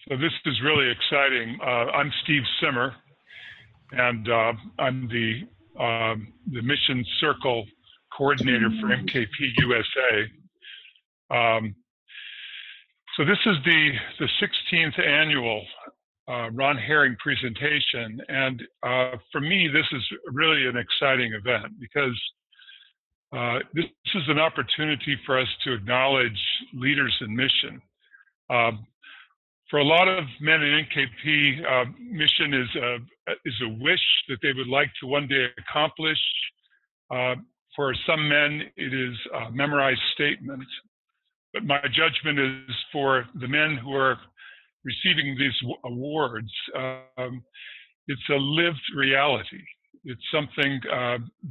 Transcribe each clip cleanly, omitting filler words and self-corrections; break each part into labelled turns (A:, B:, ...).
A: So this is really exciting. I'm Steve Simmer, and I'm the Mission Circle Coordinator for MKP USA. So this is the 16th annual Ron Herring presentation, and for me, this is really an exciting event because this is an opportunity for us to acknowledge leaders in mission. For a lot of men in NKP, mission is a wish that they would like to one day accomplish. For some men, it is a memorized statement. But my judgment is for the men who are receiving these awards, it's a lived reality. It's something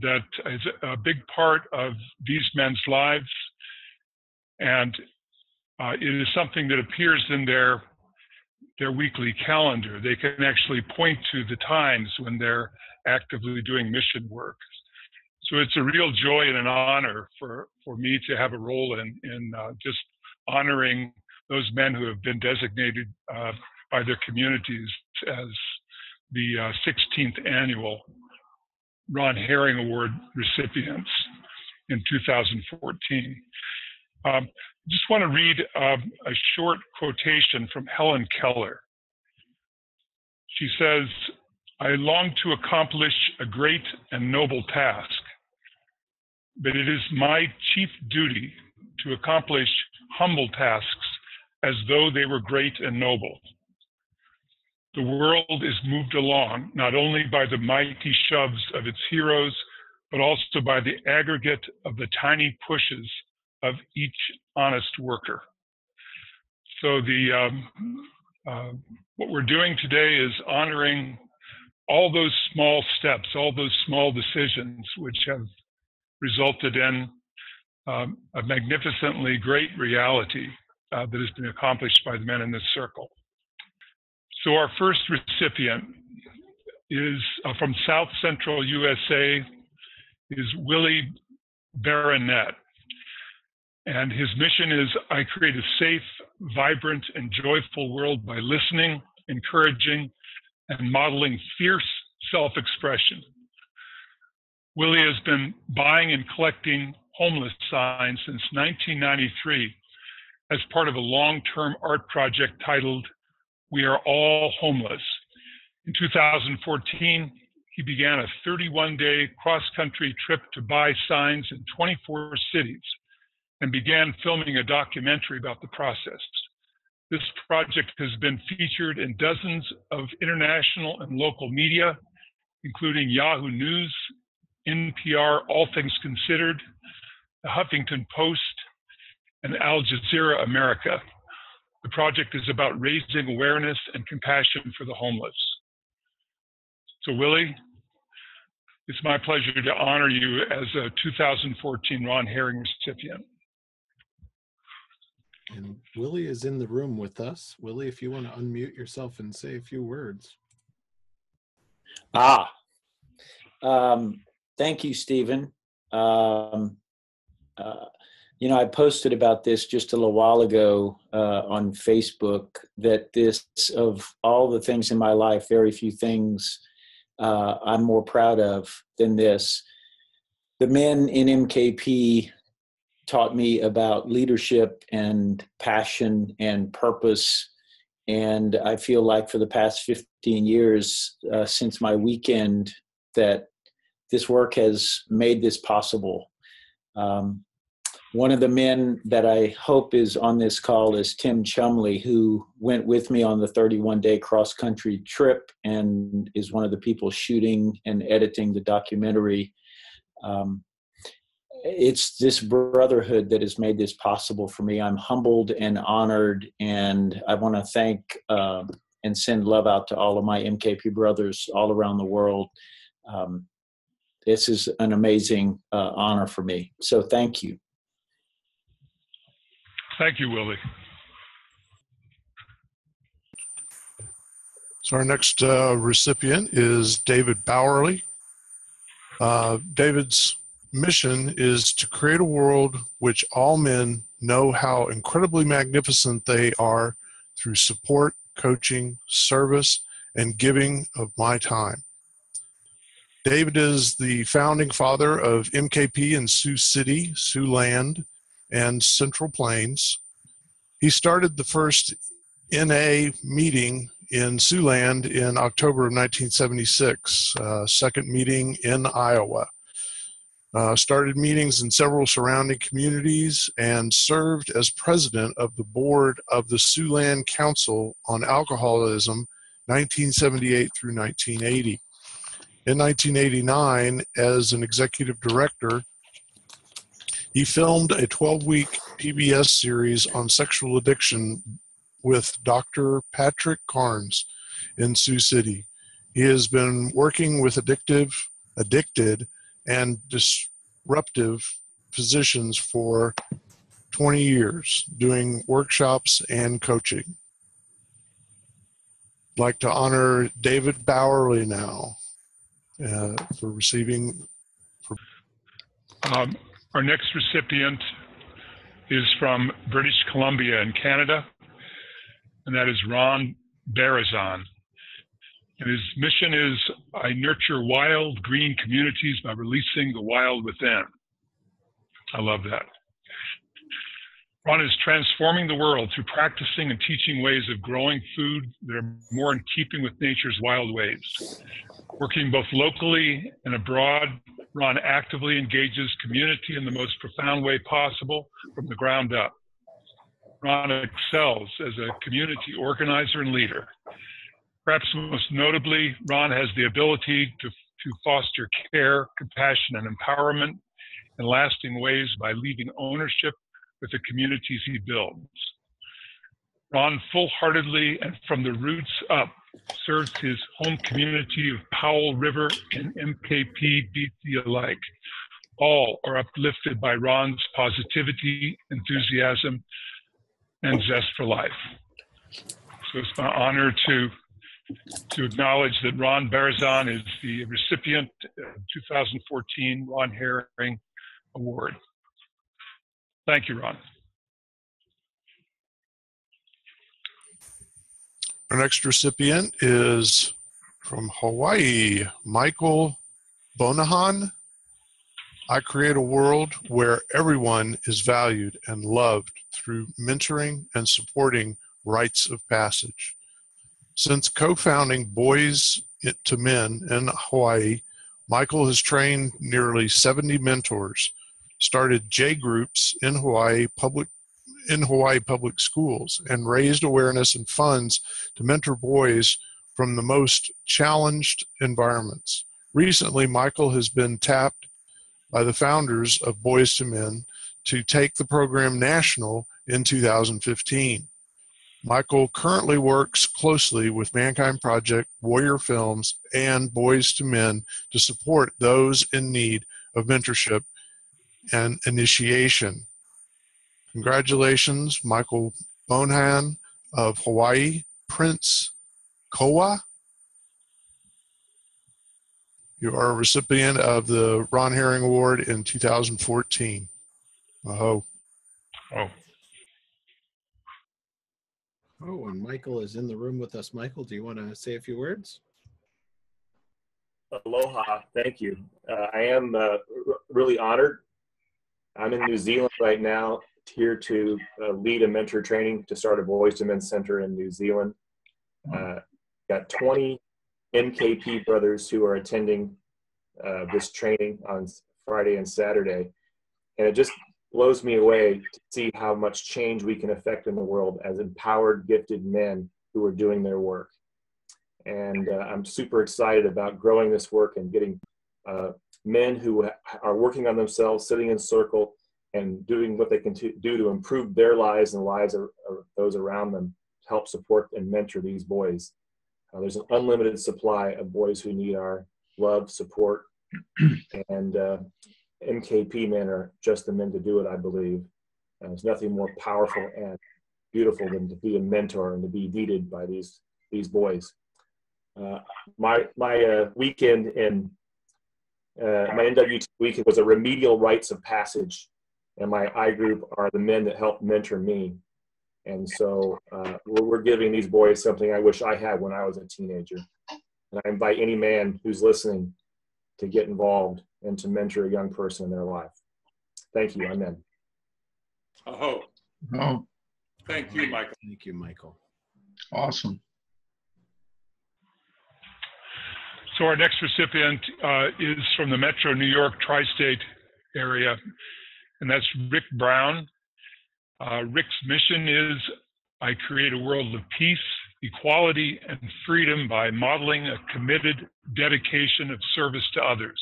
A: that is a big part of these men's lives, and it is something that appears in their weekly calendar. They can actually point to the times when they're actively doing mission work. So it's a real joy and an honor for me to have a role in just honoring those men who have been designated by their communities as the 16th annual Ron Herring Award recipients in 2014. Just want to read a short quotation from Helen Keller. She says, "I long to accomplish a great and noble task, but it is my chief duty to accomplish humble tasks as though they were great and noble. The world is moved along not only by the mighty shoves of its heroes, but also by the aggregate of the tiny pushes of each honest worker." So what we're doing today is honoring all those small steps, all those small decisions, which have resulted in a magnificently great reality that has been accomplished by the men in this circle. So our first recipient is from South Central USA, is Willie Baronet. And his mission is, "I create a safe, vibrant, and joyful world by listening, encouraging, and modeling fierce self-expression." Willie has been buying and collecting homeless signs since 1993 as part of a long-term art project titled "We Are All Homeless." In 2014, he began a 31-day cross-country trip to buy signs in 24 cities and began filming a documentary about the process. This project has been featured in dozens of international and local media, including Yahoo News, NPR, All Things Considered, the Huffington Post, and Al Jazeera America. The project is about raising awareness and compassion for the homeless. So Willie, it's my pleasure to honor you as a 2014 Ron Herring recipient.
B: And Willie is in the room with us. Willie, if you want to unmute yourself and say a few words.
C: Thank you, Stephen. You know, I posted about this just a little while ago on Facebook, that this, of all the things in my life, very few things I'm more proud of than this. The men in MKP taught me about leadership and passion and purpose. And I feel like for the past 15 years, since my weekend, that this work has made this possible. One of the men that I hope is on this call is Tim Chumley, who went with me on the 31-day cross-country trip and is one of the people shooting and editing the documentary. It's this brotherhood that has made this possible for me. I'm humbled and honored, and I want to thank and send love out to all of my MKP brothers all around the world. This is an amazing honor for me. So thank you.
A: Thank you, Willie.
D: So our next recipient is David Bowerly. David's mission is to create a world which all men know how incredibly magnificent they are through support, coaching, service, and giving of my time. David is the founding father of MKP in Sioux City, Siouxland, and Central Plains. He started the first NA meeting in Siouxland in October of 1976, second meeting in Iowa. Started meetings in several surrounding communities and served as president of the board of the Siouxland Council on Alcoholism 1978 through 1980. In 1989, as an executive director, he filmed a 12-week PBS series on sexual addiction with Dr. Patrick Carnes in Sioux City. He has been working with addicted, and disruptive physicians for 20 years, doing workshops and coaching. I'd like to honor David Bowerly now for receiving.
A: Our next recipient is from British Columbia in Canada, and that is Ron Barazan. And his mission is, I nurture wild green communities by releasing the wild within. I love that. Ron is transforming the world through practicing and teaching ways of growing food that are more in keeping with nature's wild ways. Working both locally and abroad, Ron actively engages community in the most profound way possible from the ground up. Ron excels as a community organizer and leader. Perhaps most notably, Ron has the ability to foster care, compassion, and empowerment in lasting ways by leaving ownership with the communities he builds. Ron full-heartedly and from the roots up serves his home community of Powell River and MKP BC alike. All are uplifted by Ron's positivity, enthusiasm, and zest for life. So it's my honor to acknowledge that Ron Barazan is the recipient of 2014 Ron Herring Award. Thank you, Ron.
D: Our next recipient is from Hawaii, Michael Bonahan. I create a world where everyone is valued and loved through mentoring and supporting rites of passage. Since co-founding Boys to Men in Hawaii, Michael has trained nearly 70 mentors, started J groups in Hawaii public schools, and raised awareness and funds to mentor boys from the most challenged environments. Recently, Michael has been tapped by the founders of Boys to Men to take the program national in 2015. Michael currently works closely with Mankind Project, Warrior Films, and Boys to Men to support those in need of mentorship and initiation. Congratulations, Michael Bonahan of Hawaii, Prince Koa. You are a recipient of the Ron Herring Award in 2014. Aho.
B: Oh, and Michael is in the room with us. Michael, do you want to say a few words?
E: Aloha, thank you. I am really honored. I'm in New Zealand right now, here to lead a mentor training to start a Boys to Men Center in New Zealand. Got 20 MKP brothers who are attending this training on Friday and Saturday. And it just blows me away to see how much change we can affect in the world as empowered, gifted men who are doing their work. And I'm super excited about growing this work and getting men who are working on themselves, sitting in circle and doing what they can do to improve their lives and the lives of those around them, to help support and mentor these boys. There's an unlimited supply of boys who need our love, support, and MKP men are just the men to do it, I believe. There's nothing more powerful and beautiful than to be a mentor and to be needed by these boys. My weekend in my NWT weekend was a remedial rites of passage, and my I group are the men that helped mentor me. And so we're giving these boys something I wish I had when I was a teenager. And I invite any man who's listening to get involved and to mentor a young person in their life. Thank you. Amen.
A: Oh,
F: Oh,
A: thank you, Michael.
B: Thank you, Michael.
F: awesome.
A: So our next recipient is from the Metro New York tri-state area, and that's Rick Brown. Rick's mission is, I create a world of peace, equality, and freedom by modeling a committed dedication of service to others.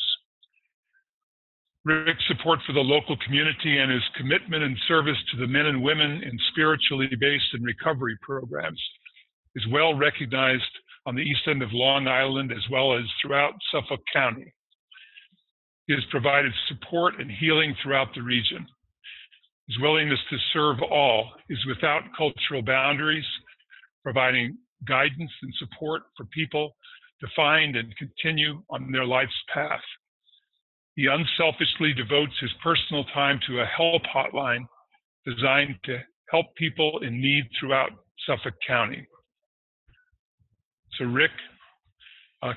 A: Rick's support for the local community and his commitment and service to the men and women in spiritually based and recovery programs is well recognized on the east end of Long Island as well as throughout Suffolk County. He has provided support and healing throughout the region. His willingness to serve all is without cultural boundaries, providing guidance and support for people to find and continue on their life's path. He unselfishly devotes his personal time to a help hotline designed to help people in need throughout Suffolk County. So Rick,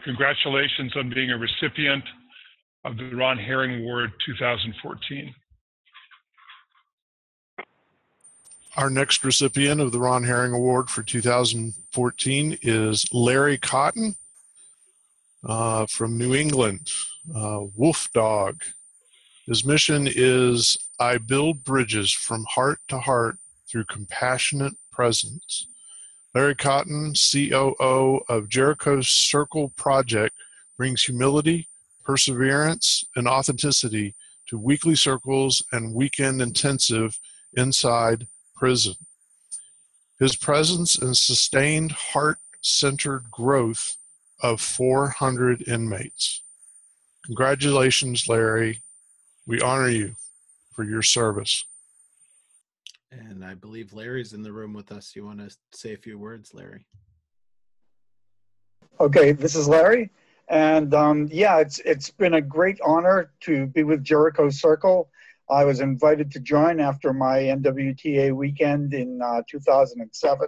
A: congratulations on being a recipient of the Ron Herring Award 2014.
D: Our next recipient of the Ron Herring Award for 2014 is Larry Cotton from New England, Wolf Dog. His mission is, I build bridges from heart to heart through compassionate presence. Larry Cotton, COO of Jericho Circle Project, brings humility, perseverance, and authenticity to weekly circles and weekend intensive inside prison. His presence and sustained heart-centered growth of 400 inmates. Congratulations, Larry. We honor you for your service.
B: And I believe Larry's in the room with us. You want to say a few words, Larry?
G: Okay, this is Larry. And yeah, it's been a great honor to be with Jericho Circle. I was invited to join after my NWTA weekend in 2007.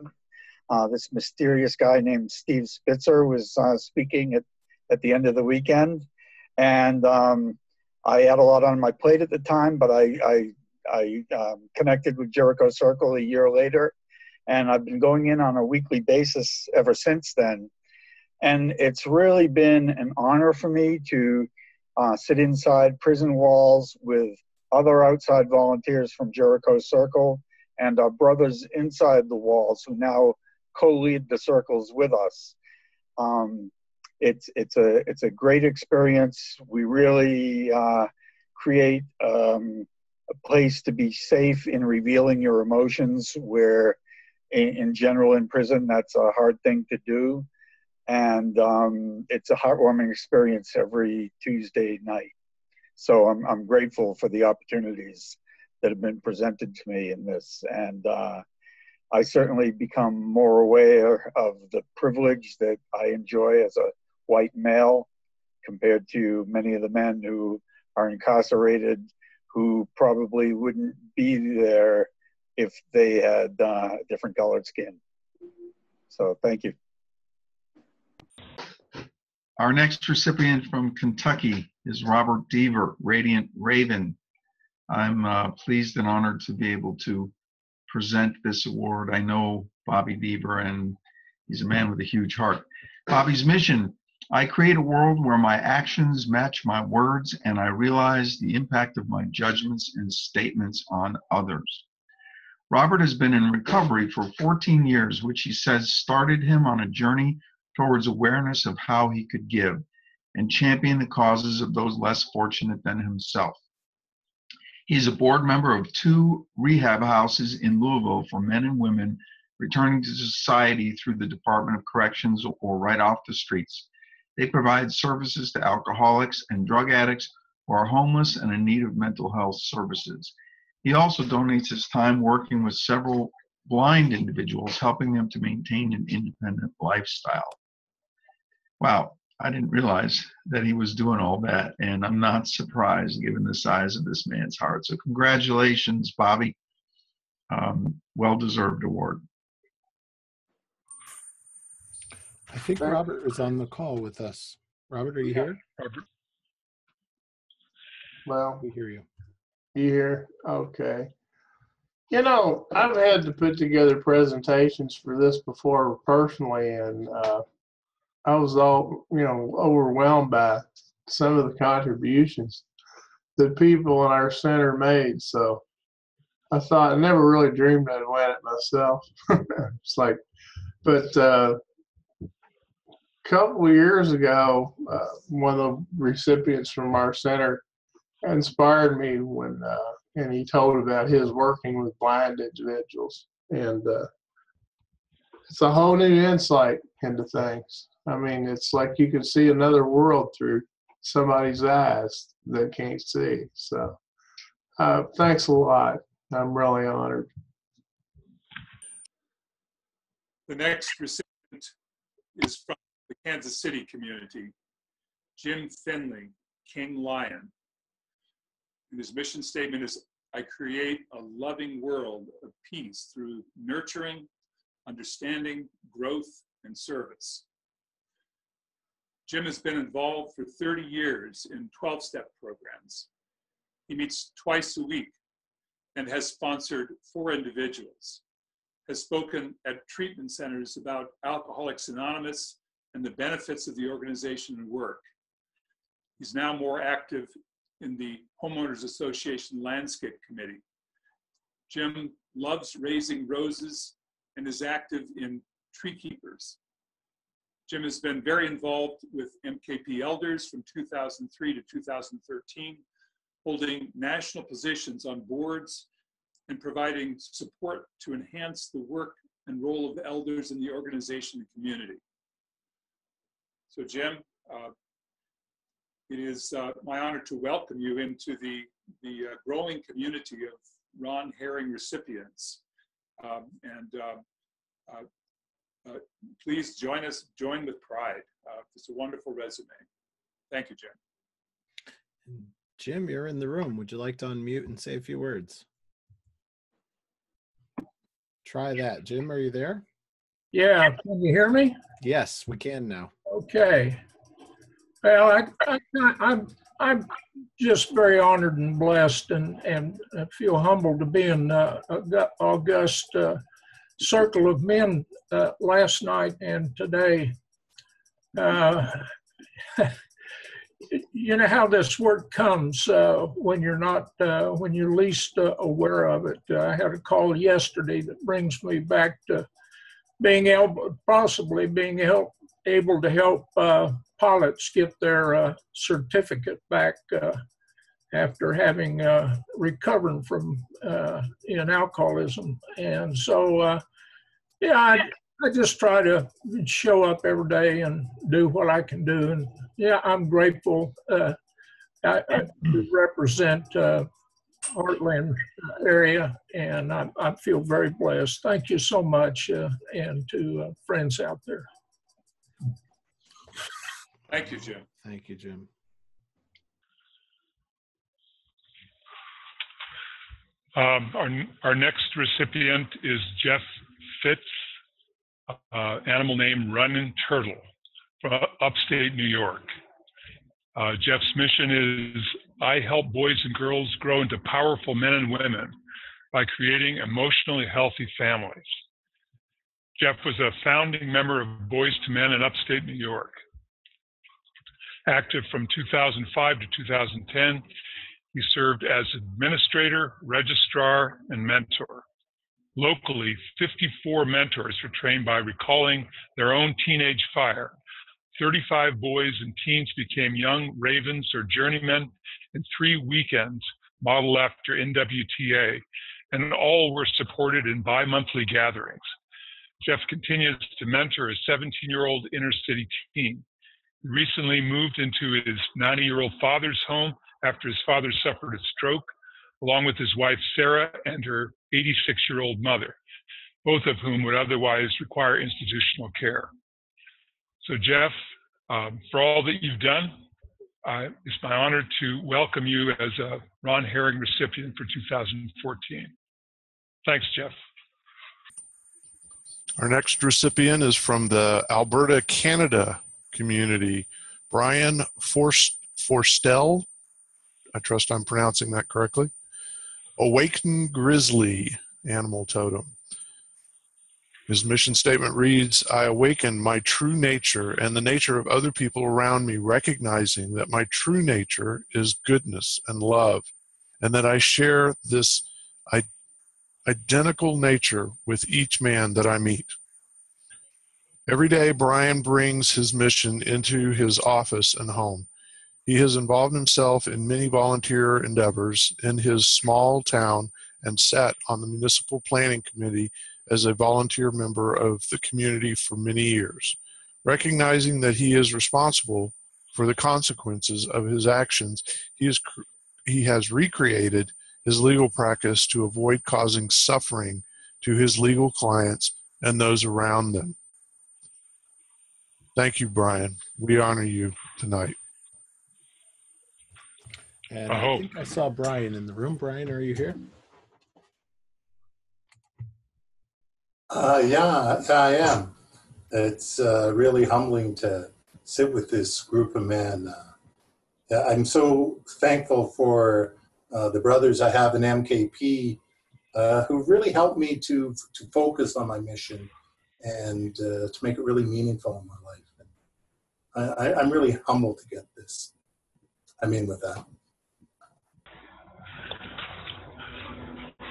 G: This mysterious guy named Steve Spitzer was speaking at the end of the weekend. And I had a lot on my plate at the time, but I connected with Jericho Circle a year later, and I've been going in on a weekly basis ever since then. And it's really been an honor for me to sit inside prison walls with other outside volunteers from Jericho Circle and our brothers inside the walls who now co-lead the circles with us. It's a great experience. We really create a place to be safe in revealing your emotions, where in general in prison that's a hard thing to do. And it's a heartwarming experience every Tuesday night. So I'm grateful for the opportunities that have been presented to me in this. And I certainly become more aware of the privilege that I enjoy as a white male compared to many of the men who are incarcerated, who probably wouldn't be there if they had different colored skin. So thank you.
F: Our next recipient from Kentucky is Robert Deaver, Radiant Raven. I'm pleased and honored to be able to present this award. I know Bobby Deaver, and he's a man with a huge heart. Bobby's mission: I create a world where my actions match my words, and I realize the impact of my judgments and statements on others. Robert has been in recovery for 14 years, which he says started him on a journey towards awareness of how he could give and champion the causes of those less fortunate than himself. He's a board member of 2 rehab houses in Louisville for men and women returning to society through the Department of Corrections or right off the streets. They provide services to alcoholics and drug addicts who are homeless and in need of mental health services. He also donates his time working with several blind individuals, helping them to maintain an independent lifestyle. Wow, I didn't realize that he was doing all that, and I'm not surprised given the size of this man's heart. So congratulations, Bobby. well-deserved award.
B: I think Robert is on the call with us. Robert, are you here?
A: Robert.
H: Well,
B: We hear you.
H: you here? Okay. You know, I've had to put together presentations for this before personally, and I was all, overwhelmed by some of the contributions that people in our center made. So I thought, I never really dreamed I'd win it myself. It's like, but a couple of years ago, one of the recipients from our center inspired me and he told about his working with blind individuals. And it's a whole new insight into things. I mean, it's like you can see another world through somebody's eyes that can't see. So thanks a lot. I'm really honored.
I: The next recipient is from the Kansas City community, Jim Finley, King Lion. And his mission statement is, I create a loving world of peace through nurturing, understanding, growth, and service. Jim has been involved for 30 years in 12-step programs. He meets twice a week and has sponsored 4 individuals, has spoken at treatment centers about Alcoholics Anonymous and the benefits of the organization and work. He's now more active in the Homeowners Association Landscape Committee. Jim loves raising roses and is active in Tree Keepers. Jim has been very involved with MKP Elders from 2003 to 2013, holding national positions on boards and providing support to enhance the work and role of the elders in the organization and community. So Jim, it is my honor to welcome you into the growing community of Ron Herring recipients. Please join with pride. It's a wonderful resume. Thank you, Jim.
B: Jim, you're in the room. Would you like to unmute and say a few words? Try that. Jim, are you there?
J: Yeah, can you hear me?
B: Yes, we can now.
J: Okay. Well, I'm just very honored and blessed, and I feel humbled to be in august circle of men last night and today. You know how this work comes when you're not, when you're least aware of it. I had a call yesterday that brings me back to being able, possibly being able to help pilots get their certificate back after having recovered from in alcoholism. And so, yeah, I just try to show up every day and do what I can do. And yeah, I'm grateful. I represent Heartland area, and I feel very blessed. Thank you so much, and to friends out there.
I: Thank you, Jim.
B: Thank you, Jim.
A: Our next recipient is Jeff Fitz, animal name Running Turtle, from upstate New York. Jeff's mission is, I help boys and girls grow into powerful men and women by creating emotionally healthy families. Jeff was a founding member of Boys to Men in upstate New York. Active from 2005 to 2010, he served as administrator, registrar, and mentor. Locally, 54 mentors were trained by recalling their own teenage fire. 35 boys and teens became young ravens or journeymen in 3 weekends modeled after NWTA, and all were supported in bi-monthly gatherings. Jeff continues to mentor a 17-year-old inner-city teen. He recently moved into his 90-year-old father's home after his father suffered a stroke, along with his wife Sarah and her 86-year-old mother, both of whom would otherwise require institutional care. So Jeff, for all that you've done, it's my honor to welcome you as a Ron Herring recipient for 2014. Thanks, Jeff.
D: Our next recipient is from the Alberta, Canada community, Brian Forstel. I trust I'm pronouncing that correctly. Awaken Grizzly Animal Totem. His mission statement reads, I awaken my true nature and the nature of other people around me, recognizing that my true nature is goodness and love, and that I share this identical nature with each man that I meet. Every day, Brian brings his mission into his office and home. He has involved himself in many volunteer endeavors in his small town and sat on the municipal planning committee as a volunteer member of the community for many years. Recognizing that he is responsible for the consequences of his actions, he has recreated his legal practice to avoid causing suffering to his legal clients and those around them. Thank you, Brian. We honor you tonight.
B: And I think I saw Brian in the room. Brian, are you here?
K: Yeah, I am. It's really humbling to sit with this group of men. I'm so thankful for the brothers I have in MKP who really helped me to focus on my mission and to make it really meaningful in my life. I'm really humbled to get this. I'm in with that.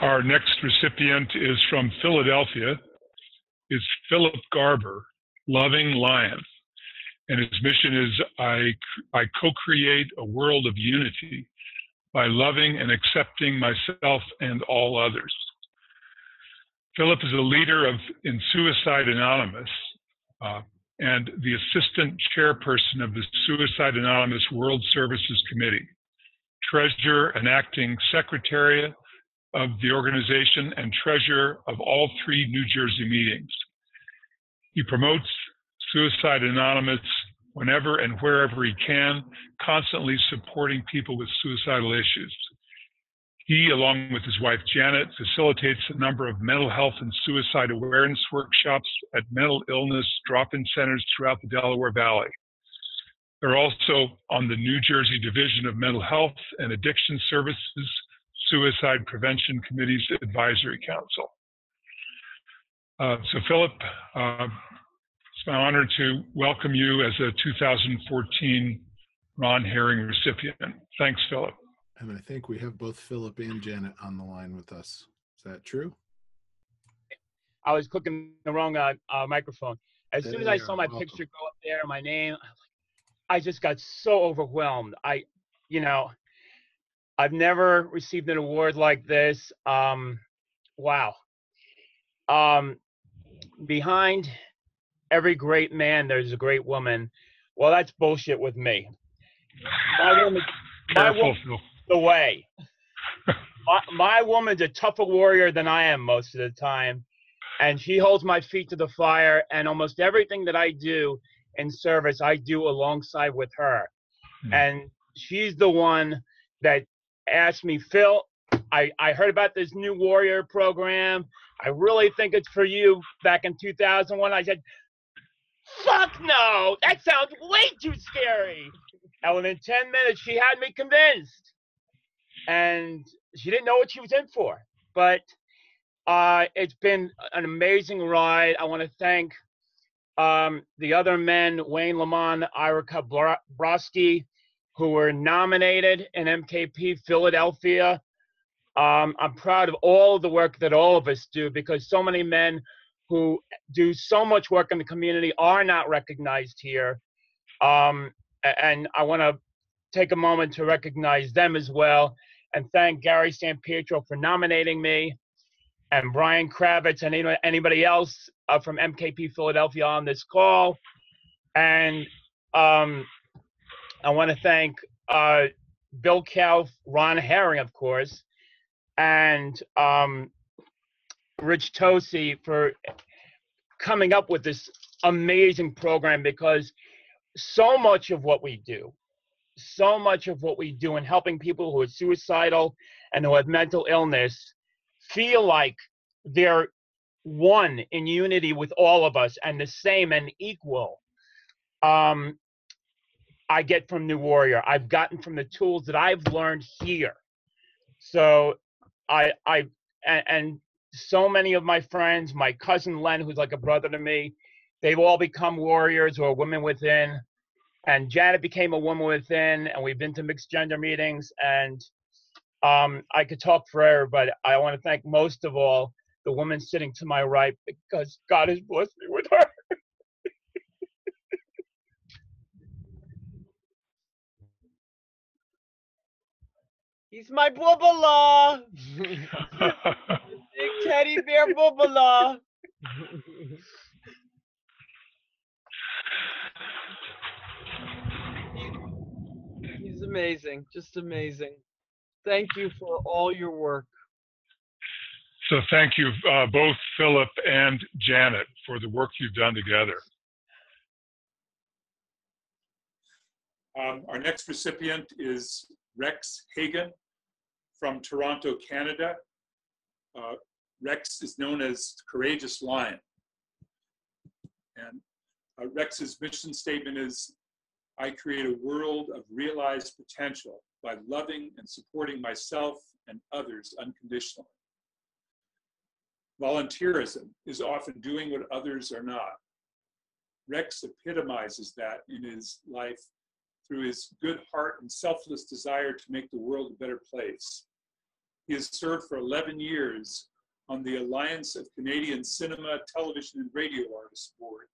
A: Our next recipient is from Philadelphia. It's Philip Garber, Loving Lion. And his mission is, I co-create a world of unity by loving and accepting myself and all others. Philip is a leader in Suicide Anonymous and the assistant chairperson of the Suicide Anonymous World Services Committee, treasurer and acting secretary of the organization, and treasurer of all 3 New Jersey meetings. He promotes Suicide Anonymous whenever and wherever he can, constantly supporting people with suicidal issues. He, along with his wife Janet, facilitates a number of mental health and suicide awareness workshops at mental illness drop-in centers throughout the Delaware Valley. They're also on the New Jersey Division of Mental Health and Addiction Services Suicide Prevention Committee's Advisory Council. So Philip, it's my honor to welcome you as a 2014 Ron Herring recipient. Thanks, Philip.
B: And I think we have both Philip and Janet on the line with us. Is that true?
L: I was clicking the wrong microphone. As soon as I saw my picture go up there, my name, I just got so overwhelmed. I've never received an award like this. Wow. Behind every great man, there's a great woman. Well, that's bullshit with me. My woman's the way. My woman's a tougher warrior than I am most of the time. And she holds my feet to the fire. And almost everything that I do in service, I do alongside with her. And she's the one that asked me, Phil, I heard about this new warrior program. I really think it's for you back in 2001. I said, fuck no, that sounds way too scary. And within 10 minutes, she had me convinced. And she didn't know what she was in for. But it's been an amazing ride. I want to thank the other men, Wayne Lamont, Ira Broski, who were nominated in MKP Philadelphia. I'm proud of all of the work that all of us do, because so many men who do so much work in the community are not recognized here. And I want to take a moment to recognize them as well, and thank Gary Sampietro for nominating me, and Brian Kravitz and anybody else from MKP Philadelphia on this call. And I want to thank Bill Kauf, Ron Herring, of course, and Rich Tosi for coming up with this amazing program, because so much of what we do in helping people who are suicidal and who have mental illness feel like they're one in unity with all of us and the same and equal. I get from New Warrior. I've gotten from the tools that I've learned here. So and so many of my friends, my cousin Len, who's like a brother to me, they've all become warriors or women within. And Janet became a woman within, and we've been to mixed gender meetings. And I could talk forever, but I want to thank most of all the woman sitting to my right, because God has blessed me with her. He's my boobala. Big teddy bear boobala.
M: He's amazing, just amazing. Thank you for all your work.
A: So thank you, both Philip and Janet, for the work you've done together.
I: Our next recipient is Rex Hagan from Toronto, Canada. Rex is known as Courageous Lion. And Rex's mission statement is, I create a world of realized potential by loving and supporting myself and others unconditionally. Volunteerism is often doing what others are not. Rex epitomizes that in his life through his good heart and selfless desire to make the world a better place. He has served for 11 years on the Alliance of Canadian Cinema, Television, and Radio Artists Board,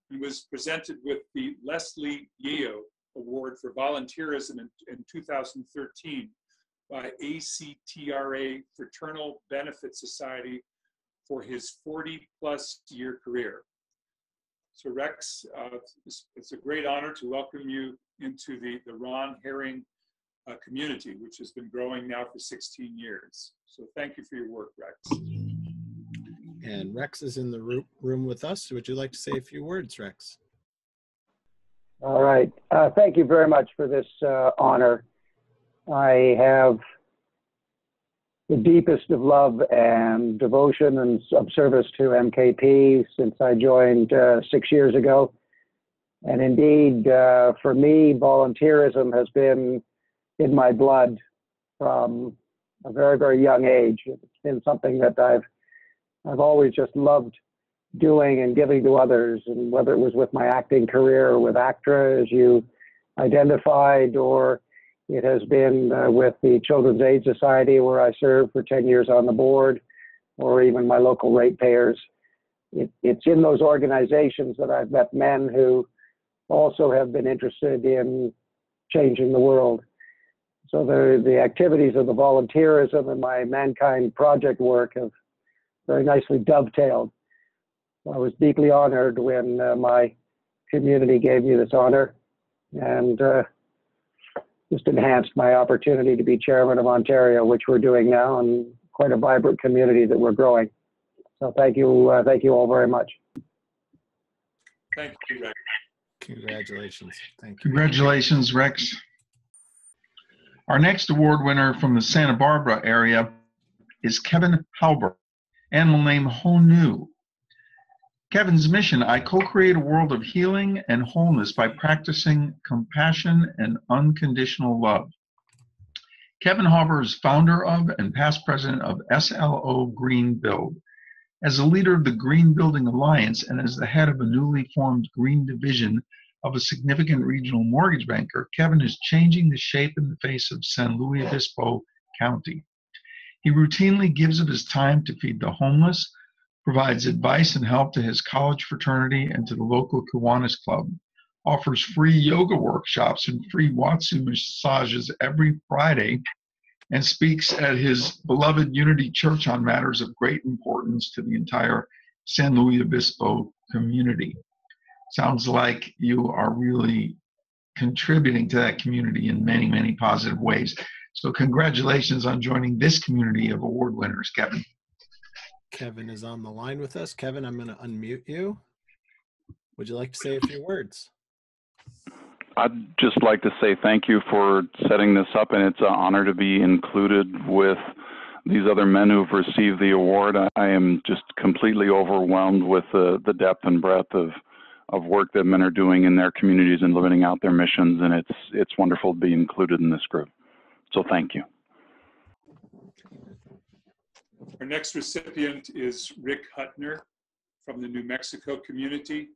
I: and was presented with the Leslie Yeo Award for Volunteerism in 2013 by ACTRA Fraternal Benefit Society for his 40-plus year career. So Rex, it's a great honor to welcome you into the Ron Herring community, which has been growing now for 16 years. So thank you for your work, Rex.
B: And Rex is in the room with us. Would you like to say a few words, Rex?
N: All right. Thank you very much for this honor. I have the deepest of love and devotion and of service to MKP since I joined 6 years ago. And indeed, for me, volunteerism has been in my blood from a very, very young age. It's been something that I've always just loved doing and giving to others, and whether it was with my acting career or with ACTRA, as you identified, or it has been with the Children's Aid Society, where I served for 10 years on the board, or even my local ratepayers. It's in those organizations that I've met men who also have been interested in changing the world. So the activities of the volunteerism and my Mankind Project work have very nicely dovetailed. I was deeply honored when my community gave me this honor, and just enhanced my opportunity to be chairman of Ontario, which we're doing now, and quite a vibrant community that we're growing. So thank you all very much.
I: Thank you, Rex.
B: Congratulations. Thank you.
F: Congratulations, Rex. Our next award winner from the Santa Barbara area is Kevin Halbert, animal name Honu. Kevin's mission, I co-create a world of healing and wholeness by practicing compassion and unconditional love. Kevin Hauber is founder of and past president of SLO Green Build. As a leader of the Green Building Alliance and as the head of a newly formed green division of a significant regional mortgage banker, Kevin is changing the shape and the face of San Luis Obispo County. He routinely gives of his time to feed the homeless, provides advice and help to his college fraternity and to the local Kiwanis Club, offers free yoga workshops and free Watsu massages every Friday, and speaks at his beloved Unity Church on matters of great importance to the entire San Luis Obispo community. Sounds like you are really contributing to that community in many, many positive ways. So congratulations on joining this community of award winners, Kevin.
B: Kevin is on the line with us. Kevin, I'm going to unmute you. Would you like to say a few words?
O: I'd just like to say thank you for setting this up, and it's an honor to be included with these other men who've received the award. I am just completely overwhelmed with the depth and breadth of work that men are doing in their communities and living out their missions, and it's wonderful to be included in this group. So thank you.
I: Our next recipient is Rick Hutner from the New Mexico community.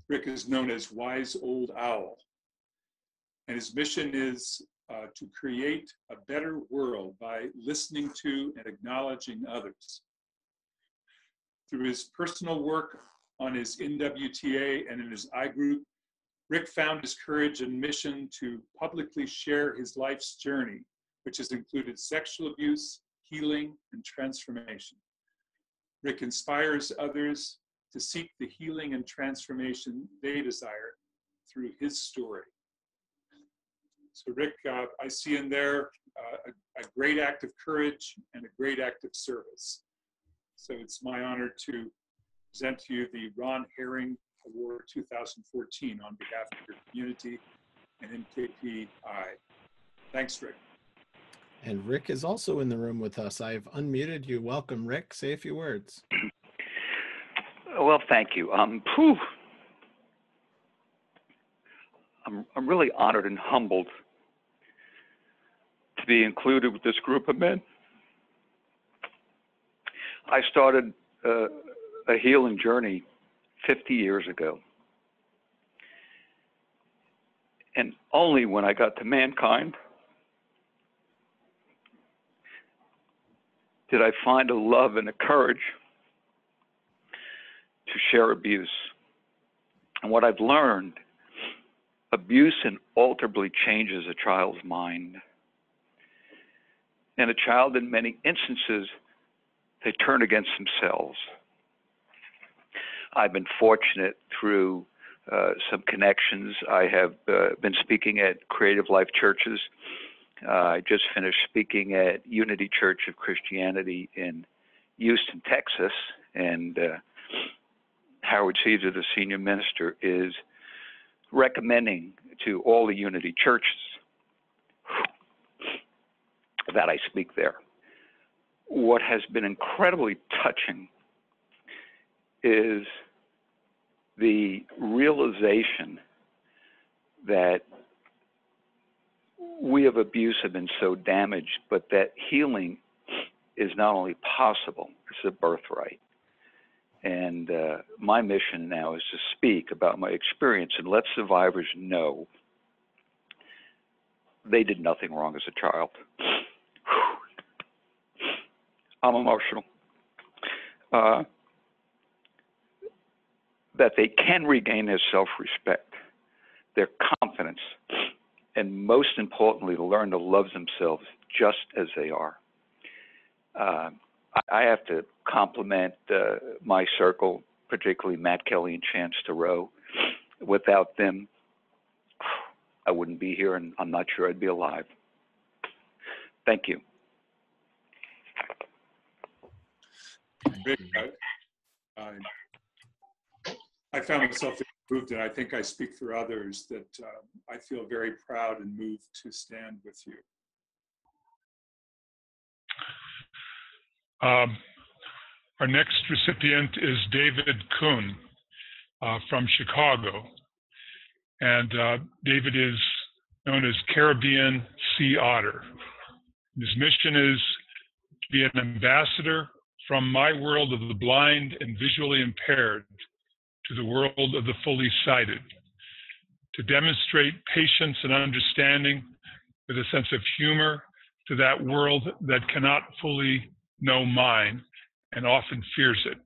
I: Rick is known as Wise Old Owl, and his mission is to create a better world by listening to and acknowledging others. Through his personal work on his NWTA and in his I group, Rick found his courage and mission to publicly share his life's journey, which has included sexual abuse, healing, and transformation. Rick inspires others to seek the healing and transformation they desire through his story. So Rick, I see in there a great act of courage and a great act of service. So it's my honor to present to you the Ron Herring Award 2014 on behalf of your community and MKPI. Thanks, Rick.
B: And Rick is also in the room with us. I've unmuted you. Welcome, Rick. Say a few words.
P: Well, thank you. I'm really honored and humbled to be included with this group of men. I started a healing journey 50 years ago. And only when I got to mankind did I find a love and a courage to share abuse. And what I've learned, abuse inalterably changes a child's mind. And a child, in many instances, they turn against themselves. I've been fortunate through some connections. I have been speaking at Creative Life Churches. I just finished speaking at Unity Church of Christianity in Houston, Texas, and Howard Caesar, the senior minister, is recommending to all the Unity churches that I speak there. What has been incredibly touching is the realization that we of abuse have been so damaged, but that healing is not only possible, it's a birthright. And my mission now is to speak about my experience and let survivors know they did nothing wrong as a child. I'm emotional. That they can regain their self-respect, their confidence, and most importantly, to learn to love themselves just as they are. I have to compliment my circle, particularly Matt Kelly and Chance Thoreau. Without them, I wouldn't be here, and I'm not sure I'd be alive. Thank you.
I: Rick, I found myself moved, and I think I speak for others, that I feel very proud and moved to stand with you.
A: Our next recipient is David Kuhn from Chicago. And David is known as Caribbean Sea Otter. His mission is to be an ambassador from my world of the blind and visually impaired to the world of the fully sighted, to demonstrate patience and understanding with a sense of humor to that world that cannot fully know mine and often fears it.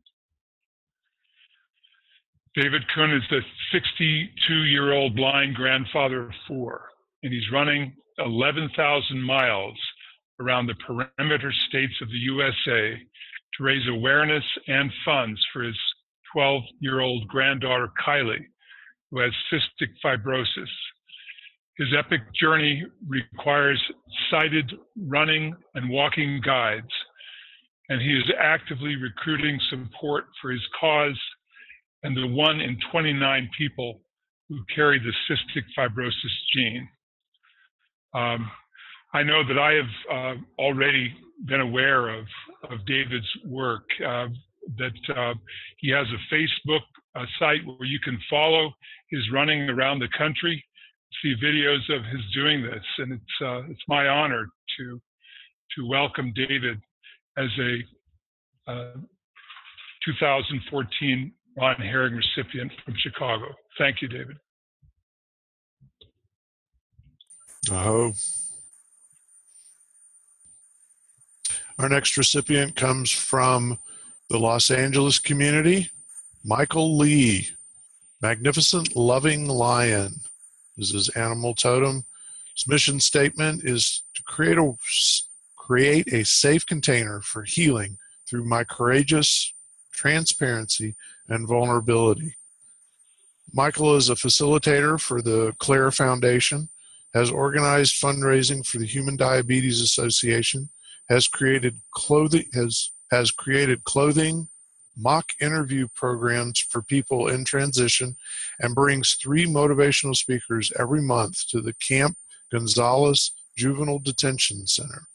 A: David Kuhn is the 62-year-old blind grandfather of 4, and he's running 11,000 miles around the perimeter states of the USA to raise awareness and funds for his 12-year-old granddaughter, Kylie, who has cystic fibrosis. His epic journey requires sighted running and walking guides, and he is actively recruiting support for his cause and the 1 in 29 people who carry the cystic fibrosis gene. I know that I have already been aware of David's work, that he has a Facebook site where you can follow his running around the country, see videos of his doing this. And it's my honor to welcome David as a 2014 Ron Herring recipient from Chicago. Thank you, David.
D: Oh. Our next recipient comes from the Los Angeles community, Michael Lee, Magnificent Loving Lion is his animal totem. His mission statement is to create a safe container for healing through my courageous transparency and vulnerability. Michael is a facilitator for the Claire Foundation, has organized fundraising for the Human Diabetes Association, has created clothing, mock interview programs for people in transition, and brings 3 motivational speakers every month to the Camp Gonzales Juvenile Detention Center.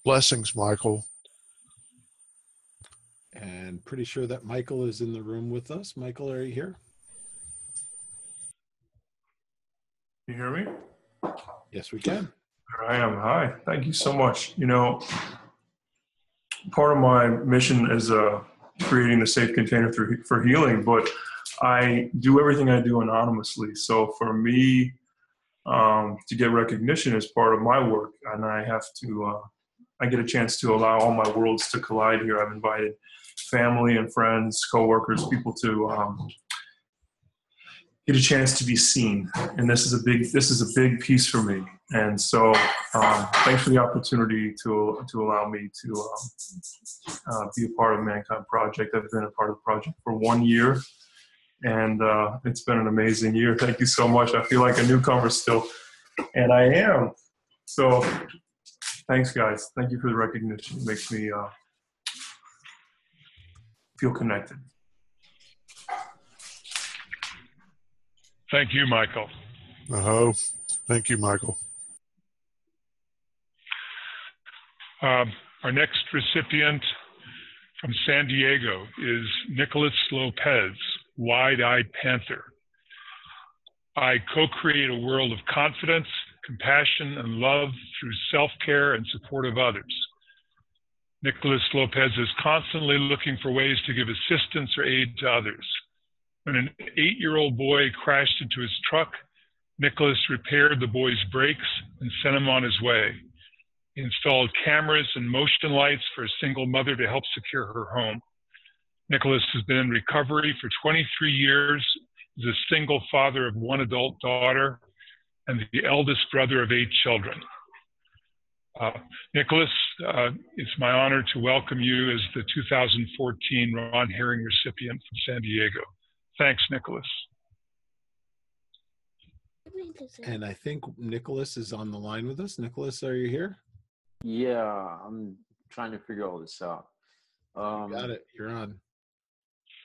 D: Blessings, Michael.
B: And pretty sure that Michael is in the room with us. Michael, are you here?
Q: You hear me?
B: Yes, we can.
Q: There I am. Hi. Thank you so much. You know, part of my mission is creating a safe container for healing, but I do everything I do anonymously. So for me, to get recognition is part of my work, and I have to, I get a chance to allow all my worlds to collide here. I've invited family and friends, coworkers, people to get a chance to be seen, and this is a big piece for me. And so, thanks for the opportunity to allow me to be a part of Mankind Project. I've been a part of the project for 1 year, and it's been an amazing year. Thank you so much. I feel like a newcomer still, and I am. So, thanks, guys. Thank you for the recognition. It makes me feel connected.
A: Thank you, Michael.
D: Oh, thank you, Michael.
A: Our next recipient from San Diego is Nicholas Lopez, Wide-Eyed Panther. I co-create a world of confidence, compassion, and love through self-care and support of others. Nicholas Lopez is constantly looking for ways to give assistance or aid to others. When an 8-year-old boy crashed into his truck, Nicholas repaired the boy's brakes and sent him on his way. He installed cameras and motion lights for a single mother to help secure her home. Nicholas has been in recovery for 23 years, is a single father of 1 adult daughter, and the eldest brother of 8 children. Nicholas, it's my honor to welcome you as the 2014 Ron Herring recipient from San Diego. Thanks, Nicholas.
B: And I think Nicholas is on the line with us. Nicholas, are you here?
R: Yeah, I'm trying to figure all this out.
B: You got it. You're on.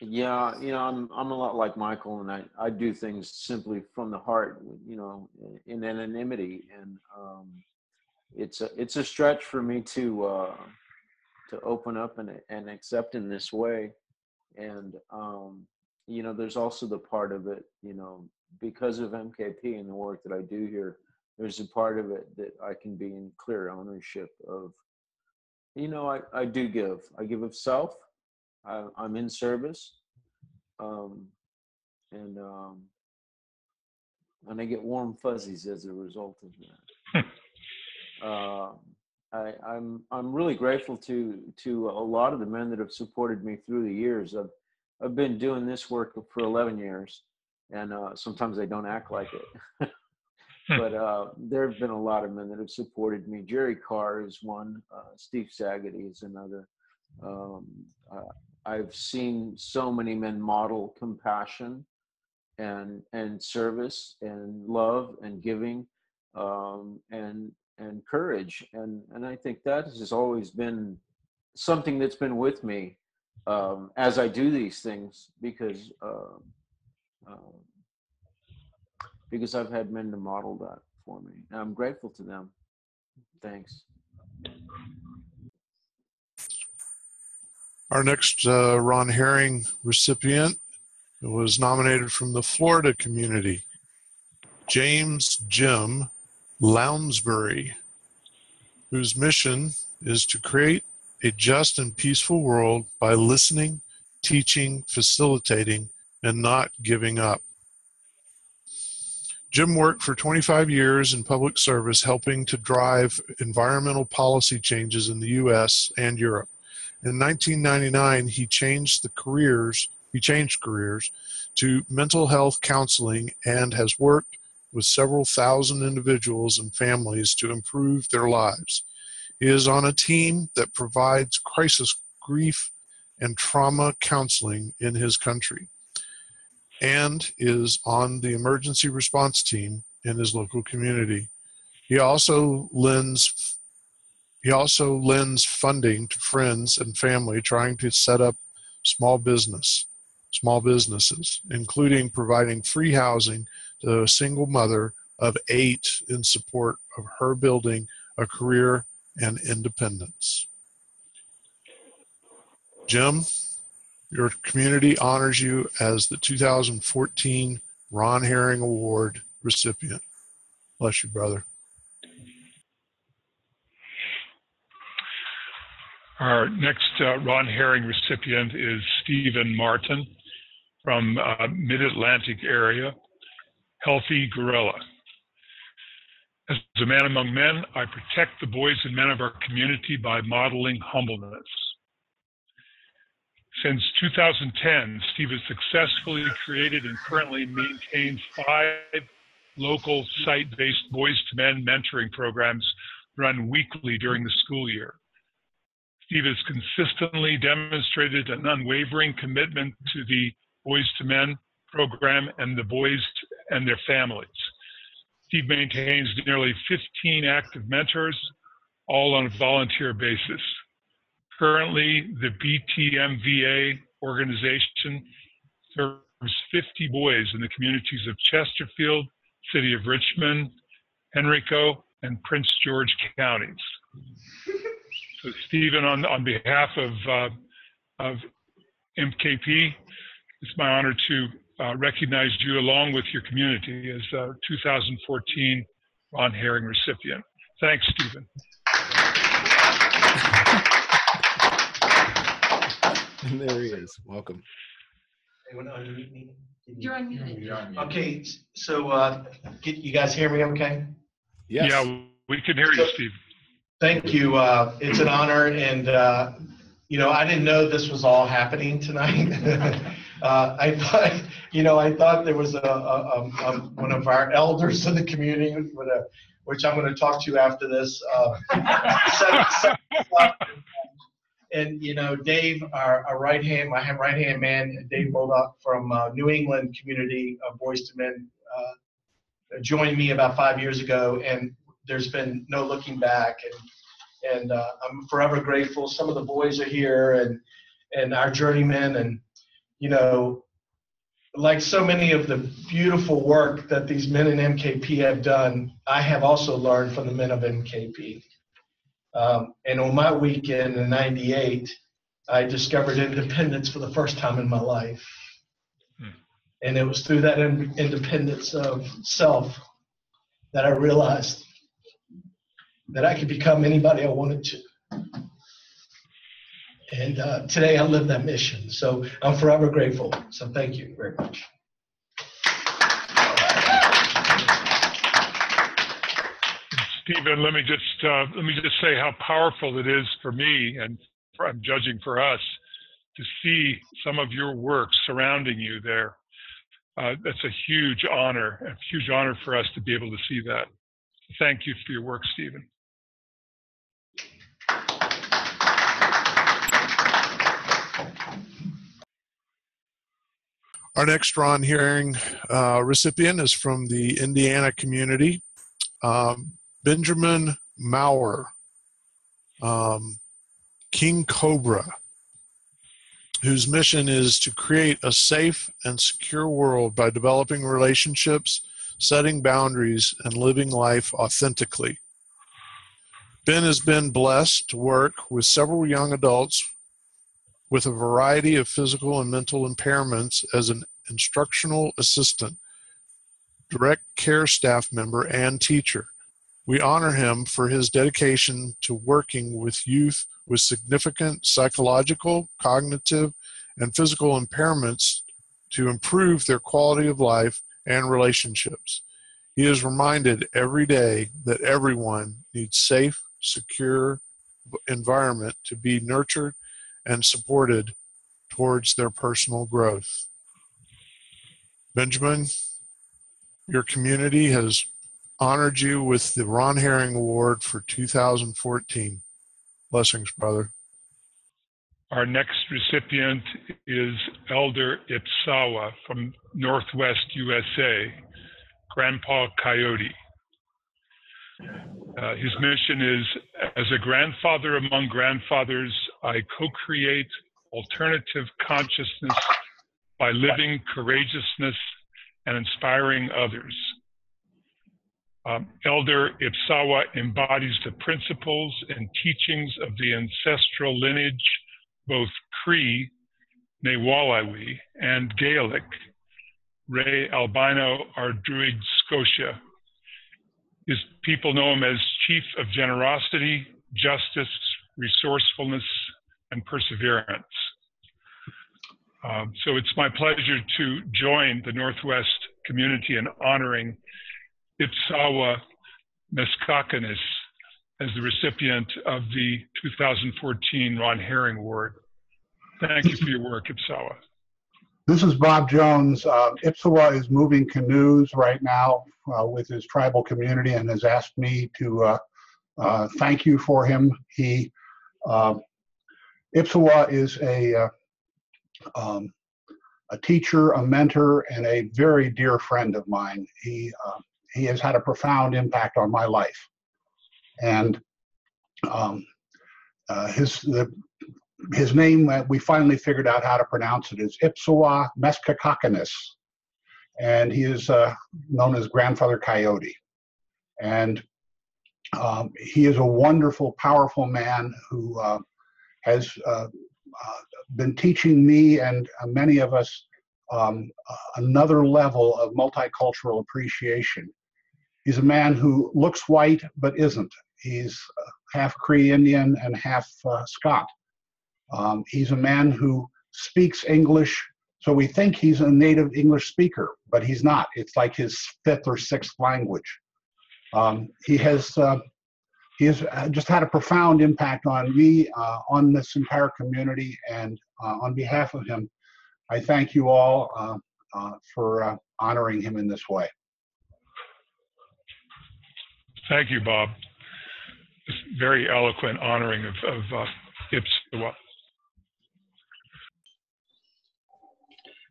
R: Yeah, you know, I'm a lot like Michael, and I do things simply from the heart, you know, in anonymity, and it's a stretch for me to open up and accept in this way, and you know, there's also the part of it, you know, because of MKP and the work that I do here, there's a part of it that I can be in clear ownership of. You know, I do give. I give of self. I'm in service, and I get warm fuzzies as a result of that. I'm really grateful to a lot of the men that have supported me through the years. I've been doing this work for 11 years, and sometimes I don't act like it. But there have been a lot of men that have supported me. Jerry Carr is one. Steve Saggety is another. I've seen so many men model compassion and service and love and giving and courage. And I think that has always been something that's been with me as I do these things, because I've had men to model that for me. And I'm grateful to them. Thanks.
D: Our next Ron Herring recipient was nominated from the Florida community, James Jim Lounsbury, whose mission is to create a just and peaceful world by listening, teaching, facilitating, and not giving up. Jim worked for 25 years in public service, helping to drive environmental policy changes in the U.S. and Europe. In 1999, he changed careers to mental health counseling and has worked with several thousand individuals and families to improve their lives. He is on a team that provides crisis, grief, and trauma counseling in his country, and is on the emergency response team in his local community. He also lends funding to friends and family trying to set up small businesses, including providing free housing to a single mother of 8 in support of her building a career and independence. Jim, your community honors you as the 2014 Ron Herring Award recipient. Bless you, brother.
A: Our next Ron Herring recipient is Stephen Martin from Mid-Atlantic area, Healthy Gorilla. As a man among men, I protect the boys and men of our community by modeling humbleness. Since 2010, Steve has successfully created and currently maintains 5 local site-based boys to men mentoring programs run weekly during the school year. Steve has consistently demonstrated an unwavering commitment to the Boys to Men program and the boys and their families. Steve maintains nearly 15 active mentors, all on a volunteer basis. Currently, the BTMVA organization serves 50 boys in the communities of Chesterfield, City of Richmond, Henrico, and Prince George counties. So Stephen, on behalf of MKP, it's my honor to recognize you along with your community as a 2014 Ron Herring recipient. Thanks, Stephen.
B: And there he is. Welcome.
S: You're unmuted. Okay, so you guys hear me okay?
B: Yes.
A: Yeah, we can hear you, Steve.
S: Thank you. It's an honor, and I didn't know this was all happening tonight. I thought there was one of our elders in the community, which I'm going to talk to after this. And Dave, our my right-hand man, Dave Bullock from New England community of Boys to Men, joined me about 5 years ago, and there's been no looking back. And I'm forever grateful. Some of the boys are here, and our journeymen, and like so many of the beautiful work that these men in MKP have done, I have also learned from the men of MKP. And on my weekend in '98, I discovered independence for the first time in my life. And it was through that independence of self that I realized that I could become anybody I wanted to. And today I live that mission. So I'm forever grateful. So thank you very much.
A: Stephen, let me just say how powerful it is for me, and I'm judging for us, to see some of your work surrounding you there. That's a huge honor for us to be able to see that. Thank you for your work, Stephen.
D: Our next Ron Herring recipient is from the Indiana community, Benjamin Maurer, King Cobra, whose mission is to create a safe and secure world by developing relationships, setting boundaries, and living life authentically. Ben has been blessed to work with several young adults with a variety of physical and mental impairments as an instructional assistant, direct care staff member, and teacher. We honor him for his dedication to working with youth with significant psychological, cognitive, and physical impairments to improve their quality of life and relationships. He is reminded every day that everyone needs safe, secure environment to be nurtured and supported towards their personal growth. Benjamin, your community has honored you with the Ron Herring Award for 2014. Blessings, brother.
A: Our next recipient is Elder Ipsawa from Northwest USA, Grandpa Coyote. His mission is, as a grandfather among grandfathers, I co-create alternative consciousness by living courageousness and inspiring others. Elder Ipsawa embodies the principles and teachings of the ancestral lineage, both Cree, Newalawi, and Gaelic, Ray Albino Ardruig Scotia. His people know him as Chief of Generosity, Justice, Resourcefulness, and Perseverance. So it's my pleasure to join the Northwest community in honoring Ipsawa Meskakanis as the recipient of the 2014 Ron Herring Award. Thank you for your work, Ipsawa.
T: This is Bob Jones. Ipsawa is moving canoes right now with his tribal community and has asked me to thank you for him. Ipsawa is a teacher, a mentor, and a very dear friend of mine. He has had a profound impact on my life. And his name, we finally figured out how to pronounce it, is Ipsawa Meskakanis. And he is known as Grandfather Coyote. And he is a wonderful, powerful man who has been teaching me and many of us another level of multicultural appreciation. He's a man who looks white but isn't. He's half Cree Indian and half Scot. He's a man who speaks English, so we think he's a native English speaker, but he's not. It's like his fifth or sixth language. He has just had a profound impact on me, on this entire community, and on behalf of him, I thank you all for honoring him in this way.
A: Thank you, Bob. It's very eloquent honoring of Ipsawa.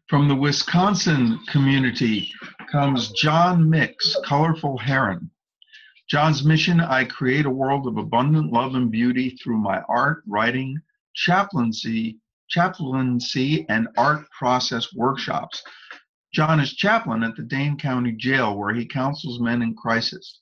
F: From the Wisconsin community comes John Mix, Colorful Heron. John's mission: I create a world of abundant love and beauty through my art, writing, chaplaincy, and art process workshops. John is chaplain at the Dane County Jail, where he counsels men in crisis.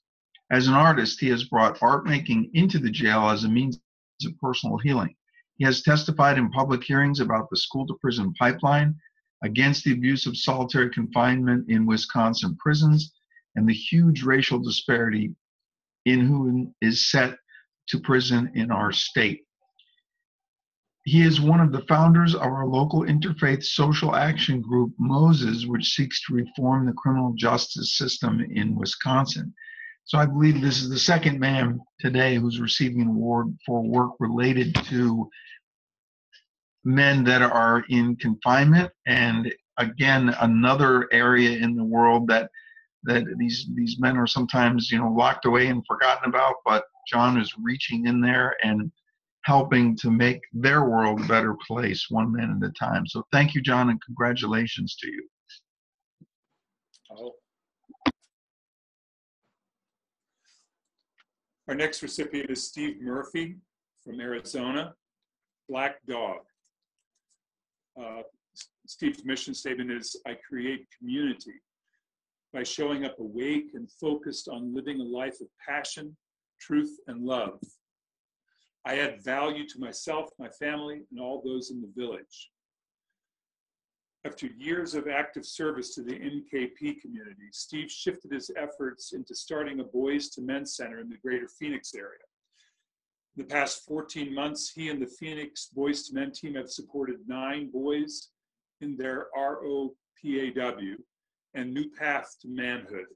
F: As an artist, he has brought art making into the jail as a means of personal healing. He has testified in public hearings about the school-to-prison pipeline, against the abuse of solitary confinement in Wisconsin prisons, and the huge racial disparity in who is set to prison in our state. He is one of the founders of our local interfaith social action group, Moses, which seeks to reform the criminal justice system in Wisconsin. So I believe this is the second man today who's receiving an award for work related to men that are in confinement, and again, another area in the world that these men are sometimes locked away and forgotten about, but John is reaching in there and helping to make their world a better place, one man at a time. So thank you, John, and congratulations to you.
I: Our next recipient is Steve Murphy from Arizona, Black Dog. Steve's mission statement is, I create community by showing up awake and focused on living a life of passion, truth, and love. I add value to myself, my family, and all those in the village. After years of active service to the MKP community, Steve shifted his efforts into starting a Boys to Men Center in the greater Phoenix area. In the past 14 months, he and the Phoenix Boys to Men team have supported 9 boys in their ROPAW and New Path to Manhood.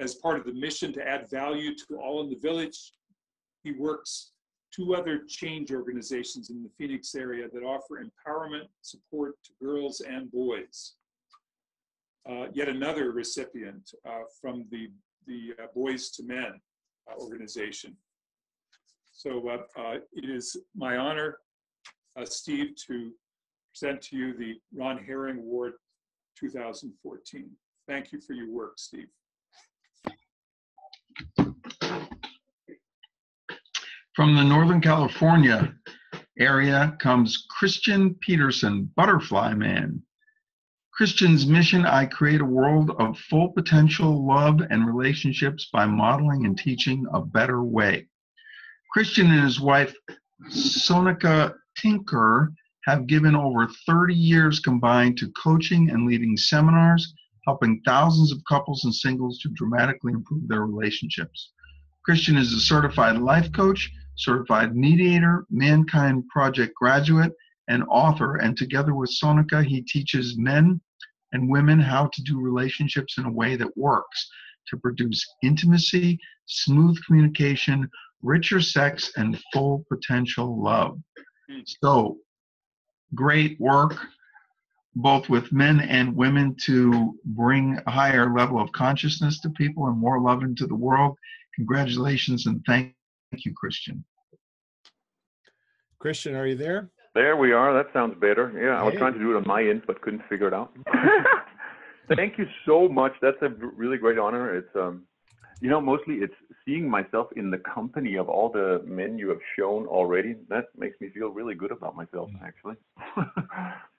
I: As part of the mission to add value to all in the village, he works 2 other change organizations in the Phoenix area that offer empowerment support to girls and boys. Yet another recipient from the Boys to Men organization. So it is my honor, Steve, to present to you the Ron Herring Award 2014. Thank you for your work, Steve.
F: From the Northern California area comes Christian Peterson, Butterfly Man. Christian's mission: I create a world of full potential love and relationships by modeling and teaching a better way. Christian and his wife, Sonika Tinker, have given over 30 years combined to coaching and leading seminars, helping thousands of couples and singles to dramatically improve their relationships. Christian is a certified life coach, certified mediator, Mankind Project graduate, and author, and together with Sonika, he teaches men and women how to do relationships in a way that works to produce intimacy, smooth communication, richer sex, and full potential love. So, great work, both with men and women, to bring a higher level of consciousness to people and more love into the world. Congratulations and thank you, Christian.
B: Christian, are you there?
U: There we are. That sounds better. Yeah, I was
B: Hey.
U: trying to do it on my end, but couldn't figure it out. Thank you so much. That's a really great honor. It's, you know, mostly it's seeing myself in the company of all the men you have shown already. That makes me feel really good about myself, actually.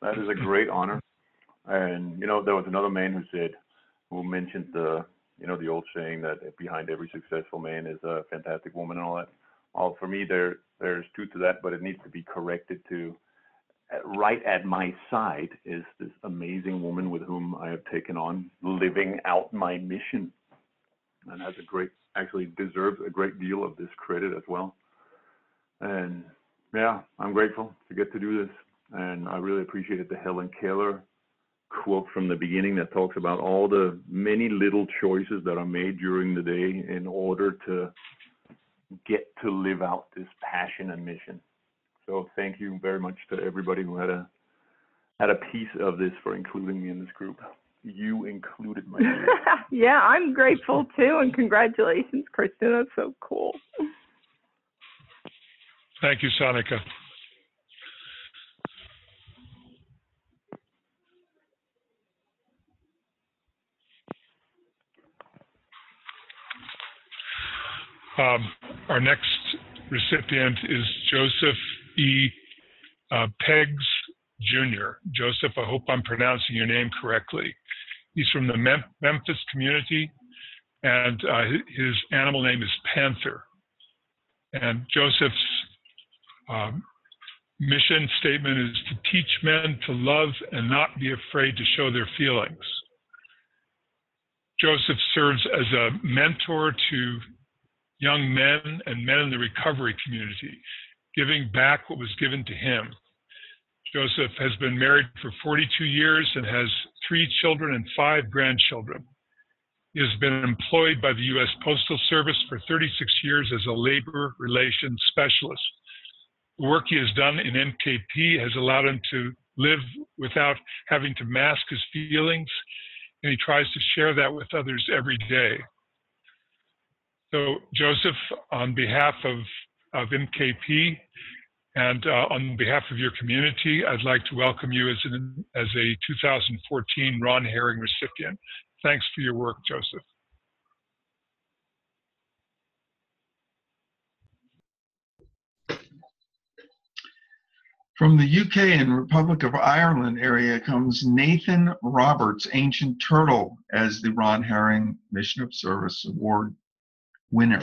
U: That is a great honor. And, you know, there was another man who mentioned the, you know, the old saying that behind every successful man is a fantastic woman and all that. For me, there's truth to that, but it needs to be corrected to right at my side is this amazing woman with whom I have taken on living out my mission, and has actually deserves a great deal of this credit as well. And yeah, I'm grateful to get to do this, and I really appreciated the Helen Keller quote from the beginning that talks about all the many little choices that are made during the day in order to get to live out this passion and mission. So thank you very much to everybody who had a piece of this for including me in this group. You included, my dear.
V: Yeah, I'm grateful too, and congratulations, Kristen. That's so cool.
A: Thank you, Sonika. Our next recipient is Joseph E. Peggs Jr. Joseph, I hope I'm pronouncing your name correctly. He's from the Memphis community, and his animal name is Panther. And Joseph's mission statement is to teach men to love and not be afraid to show their feelings. Joseph serves as a mentor to young men and men in the recovery community, giving back what was given to him. Joseph has been married for 42 years and has 3 children and 5 grandchildren. He has been employed by the U.S. Postal Service for 36 years as a labor relations specialist. The work he has done in MKP has allowed him to live without having to mask his feelings, and he tries to share that with others every day. So, Joseph, on behalf of MKP and on behalf of your community, I'd like to welcome you as a 2014 Ron Herring recipient. Thanks for your work, Joseph.
F: From the UK and Republic of Ireland area comes Nathan Roberts, Ancient Turtle, as the Ron Herring Mission of Service Award winner.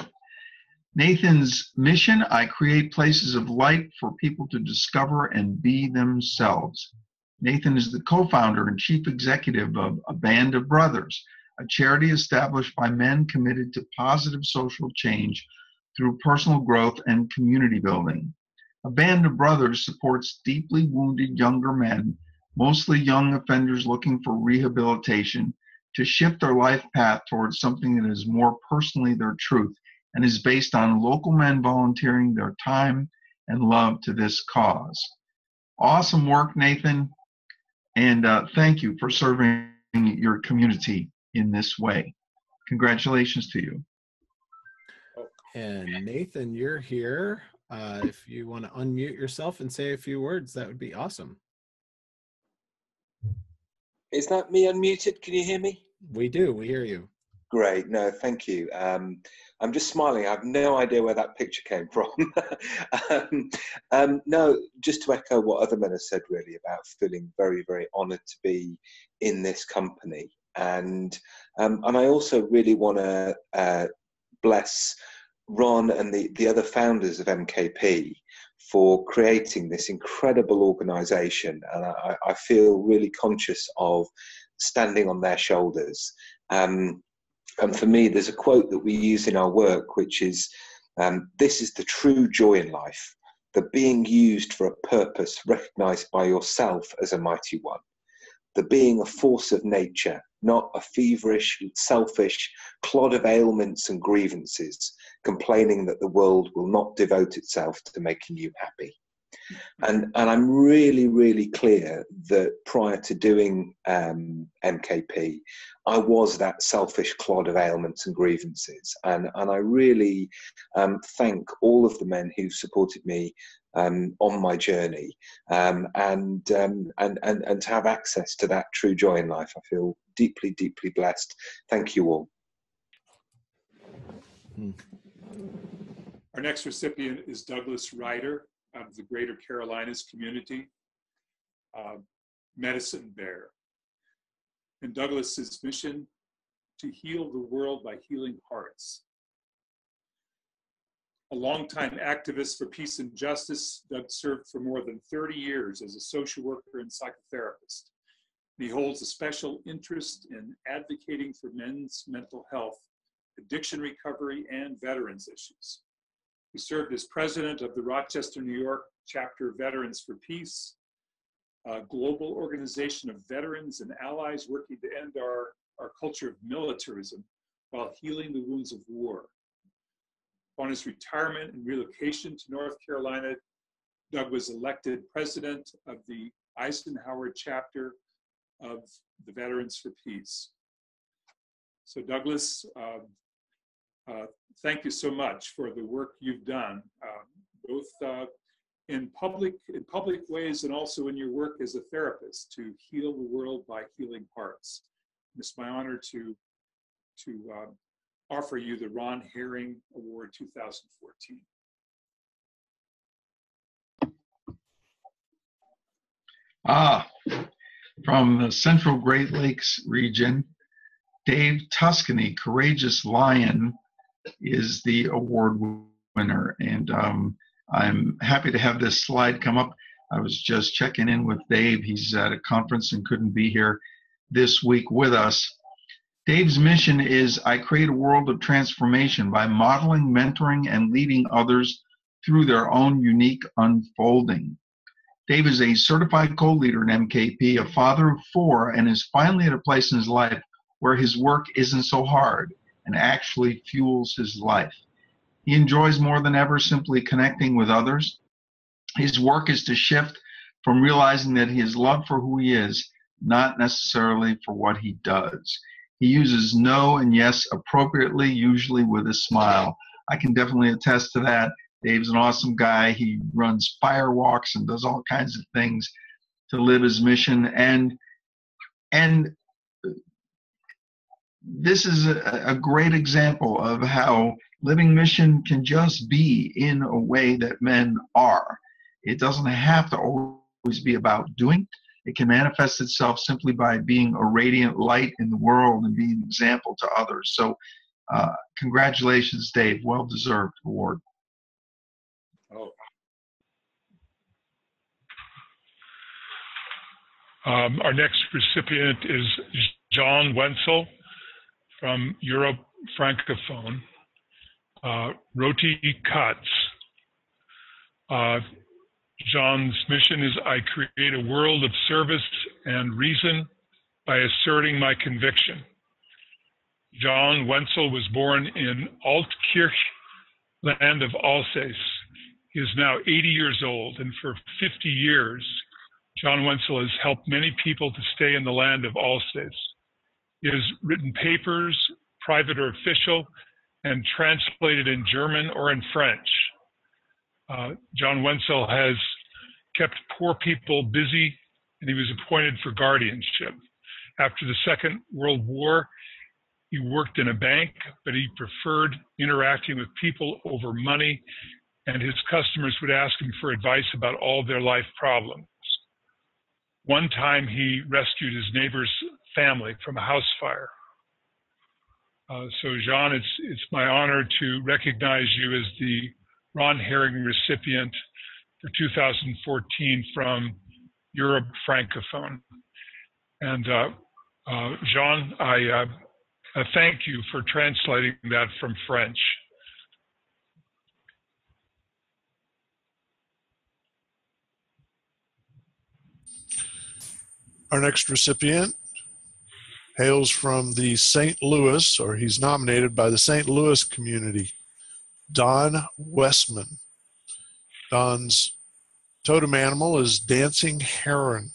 F: Nathan's mission, I create places of light for people to discover and be themselves. Nathan is the co-founder and chief executive of A Band of Brothers, a charity established by men committed to positive social change through personal growth and community building. A Band of Brothers supports deeply wounded younger men, mostly young offenders looking for rehabilitation, to shift their life path towards something that is more personally their truth and is based on local men volunteering their time and love to this cause. Awesome work, Nathan, and thank you for serving your community in this way. Congratulations to you.
B: And Nathan, you're here. If you want to unmute yourself and say a few words, that would be awesome.
C: Is that me unmuted? Can you hear me?
B: We do. We hear you.
C: Great. No, thank you. I'm just smiling. I have no idea where that picture came from. No, just to echo what other men have said, really, about feeling very, very honoured to be in this company. And I also really want to bless Ron and the other founders of MKP for creating this incredible organisation. And I feel really conscious of standing on their shoulders. And for me, there's a quote that we use in our work, which is, this is the true joy in life, the being used for a purpose recognised by yourself as a mighty one, the being a force of nature, not a feverish, selfish clod of ailments and grievances, complaining that the world will not devote itself to making you happy. And I'm really, really clear that prior to doing MKP, I was that selfish clod of ailments and grievances. And I really thank all of the men who supported me on my journey, and to have access to that true joy in life. I feel deeply, deeply blessed. Thank you all.
I: Our next recipient is Douglas Ryder of the Greater Carolinas community, Medicine Bear. And Douglas's mission: to heal the world by healing hearts. A longtime activist for peace and justice, Doug served for more than 30 years as a social worker and psychotherapist. He holds a special interest in advocating for men's mental health, addiction recovery, and veterans issues. He served as president of the Rochester, New York chapter of Veterans for Peace, a global organization of veterans and allies working to end our culture of militarism while healing the wounds of war. Upon his retirement and relocation to North Carolina, Doug was elected president of the Eisenhower chapter of the Veterans for Peace. So Douglas, thank you so much for the work you've done, both in public ways and also in your work as a therapist to heal the world by healing hearts. It's my honor to offer you the Ron Herring Award 2014.
F: From the Central Great Lakes region, Dave Tuscany, Courageous Lion, is the award winner. And I'm happy to have this slide come up. I was just checking in with Dave. He's at a conference and couldn't be here this week with us. Dave's mission is, I create a world of transformation by modeling, mentoring, and leading others through their own unique unfolding. Dave is a certified co-leader in MKP, a father of 4, and is finally at a place in his life where his work isn't so hard and actually fuels his life. He enjoys more than ever simply connecting with others. His work is to shift from realizing that he is loved for who he is, not necessarily for what he does. He uses no and yes appropriately, usually with a smile. I can definitely attest to that. Dave's an awesome guy. He runs fire walks and does all kinds of things to live his mission. And this is a great example of how living mission can just be in a way that men are. It doesn't have to always be about doing. It can manifest itself simply by being a radiant light in the world and being an example to others. So Congratulations, Dave. Well-deserved award.
I: Oh.
A: Our next recipient is John Wenzel from Europe Francophone. Roti Katz. John's mission is I create a world of service and reason by asserting my conviction. John Wenzel was born in Altkirch, land of Alsace. He is now 80 years old, and for 50 years, John Wenzel has helped many people to stay in the land of Alsace. He has written papers, private or official, and translated in German or in French. John Wenzel has kept poor people busy, and he was appointed for guardianship. After the Second World War, he worked in a bank, but he preferred interacting with people over money, and his customers would ask him for advice about all their life problems. One time he rescued his neighbor's family from a house fire. So Jean, it's my honor to recognize you as the Ron Herring recipient for 2014 from Europe Francophone. And Jean, I thank you for translating that from French.
D: Our next recipient hails from the St. Louis, or he's nominated by the St. Louis community, Don Westman. Don's totem animal is dancing heron.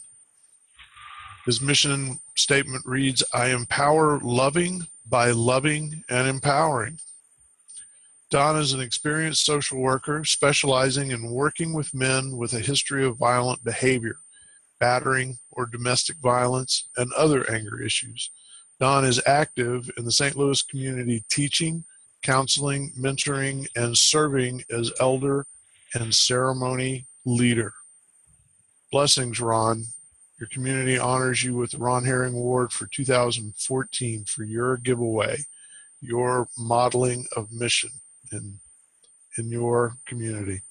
D: His mission statement reads, I empower loving by loving and empowering. Don is an experienced social worker specializing in working with men with a history of violent behavior, battering or domestic violence, and other anger issues. Don is active in the St. Louis community teaching, counseling, mentoring, and serving as elder and ceremony leader. Blessings, Ron. Your community honors you with the Ron Herring Award for 2014 for your giveaway, your modeling of mission in your community.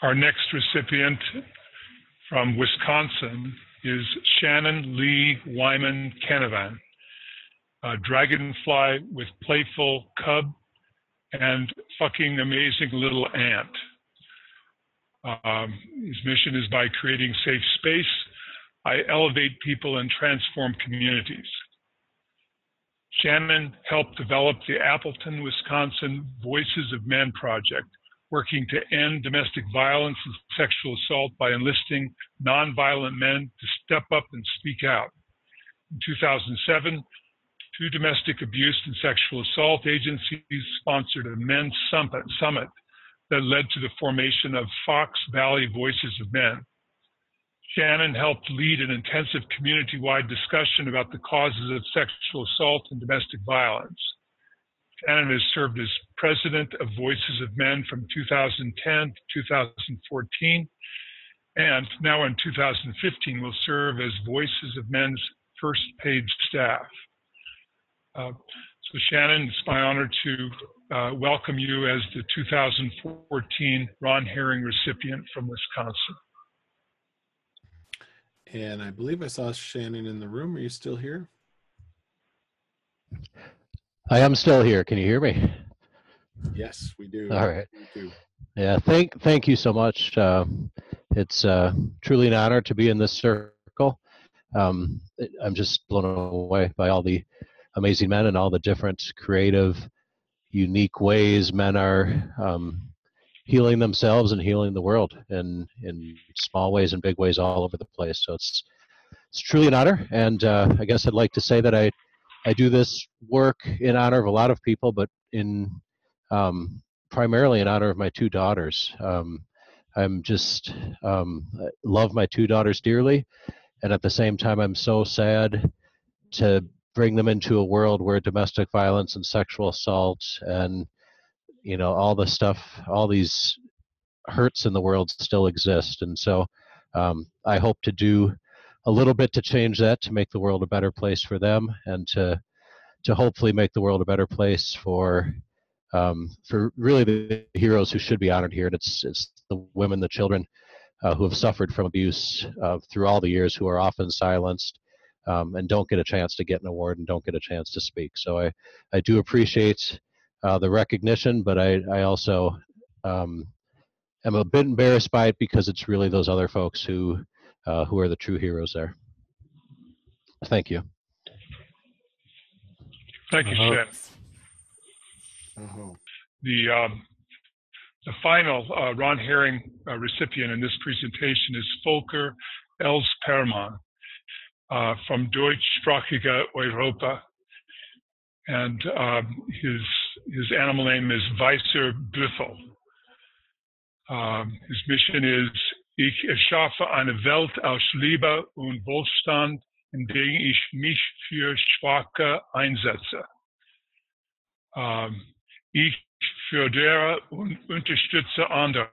A: Our next recipient from Wisconsin is Shannon Lee Wyman Canavan, a dragonfly with playful cub and fucking amazing little ant. His mission is by creating safe space, I elevate people and transform communities. Shannon helped develop the Appleton, Wisconsin Voices of Men project, working to end domestic violence and sexual assault by enlisting nonviolent men to step up and speak out. In 2007, 2 domestic abuse and sexual assault agencies sponsored a men's summit that led to the formation of Fox Valley Voices of Men. Shannon helped lead an intensive community-wide discussion about the causes of sexual assault and domestic violence. Shannon has served as president of Voices of Men from 2010 to 2014, and now in 2015 will serve as Voices of Men's first paid staff. So Shannon, it's my honor to welcome you as the 2014 Ron Herring recipient from Wisconsin.
B: And I believe I saw Shannon in the room. Are you still here?
E: I am still here. Can you hear me?
B: Yes, we do.
E: All right.
B: We do.
E: Yeah, thank you so much. It's truly an honor to be in this circle. I'm just blown away by all the amazing men and all the different creative, unique ways men are healing themselves and healing the world in small ways and big ways all over the place. So it's truly an honor. And I guess I'd like to say that I do this work in honor of a lot of people, but in primarily in honor of my 2 daughters. I'm just love my 2 daughters dearly, and at the same time I'm so sad to bring them into a world where domestic violence and sexual assault and all the stuff, all these hurts in the world still exist. And so I hope to do a little bit to change that, to make the world a better place for them, and to hopefully make the world a better place for really the heroes who should be honored here. And it's the women, the children who have suffered from abuse through all the years, who are often silenced and don't get a chance to get an award and don't get a chance to speak. So I do appreciate the recognition, but I also am a bit embarrassed by it, because it's really those other folks who are the true heroes there. Thank you.
A: Thank you, Shen. The final Ron Herring recipient in this presentation is Volker Elspermann from Deutschsprachige Europa, and his animal name is Weißer Büffel. His mission is: Ich erschaffe eine Welt aus Liebe und Wohlstand, in der ich mich für Schwache einsetze. Ich fördere und unterstütze andere,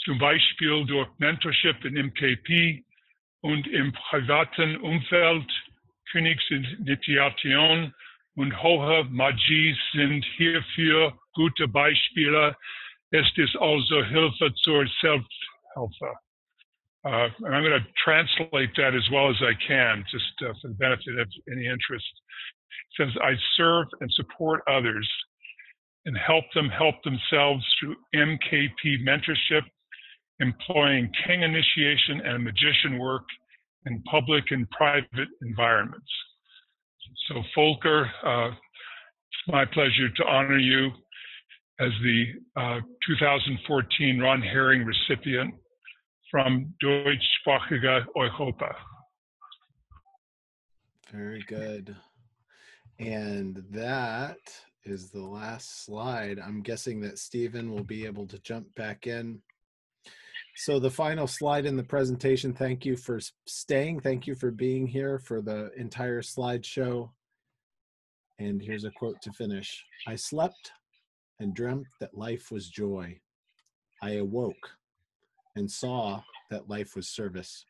A: zum Beispiel durch Mentorship in MKP und im privaten Umfeld. Königsinitiation und hohe Magie sind hierfür gute Beispiele. Es ist also Hilfe zur Selbsthilfe. And I'm going to translate that as well as I can, just for the benefit of any interest. It says, I serve and support others and help them help themselves through MKP mentorship, employing king initiation and magician work in public and private environments. So Volker, it's my pleasure to honor you as the 2014 Ron Herring recipient from Deutschsprachige Europa.
B: Very good. And that is the last slide. I'm guessing that Stephen will be able to jump back in. So the final slide in the presentation, thank you for staying. Thank you for being here for the entire slideshow. And here's a quote to finish. I slept and dreamt that life was joy. I awoke and saw that life was service.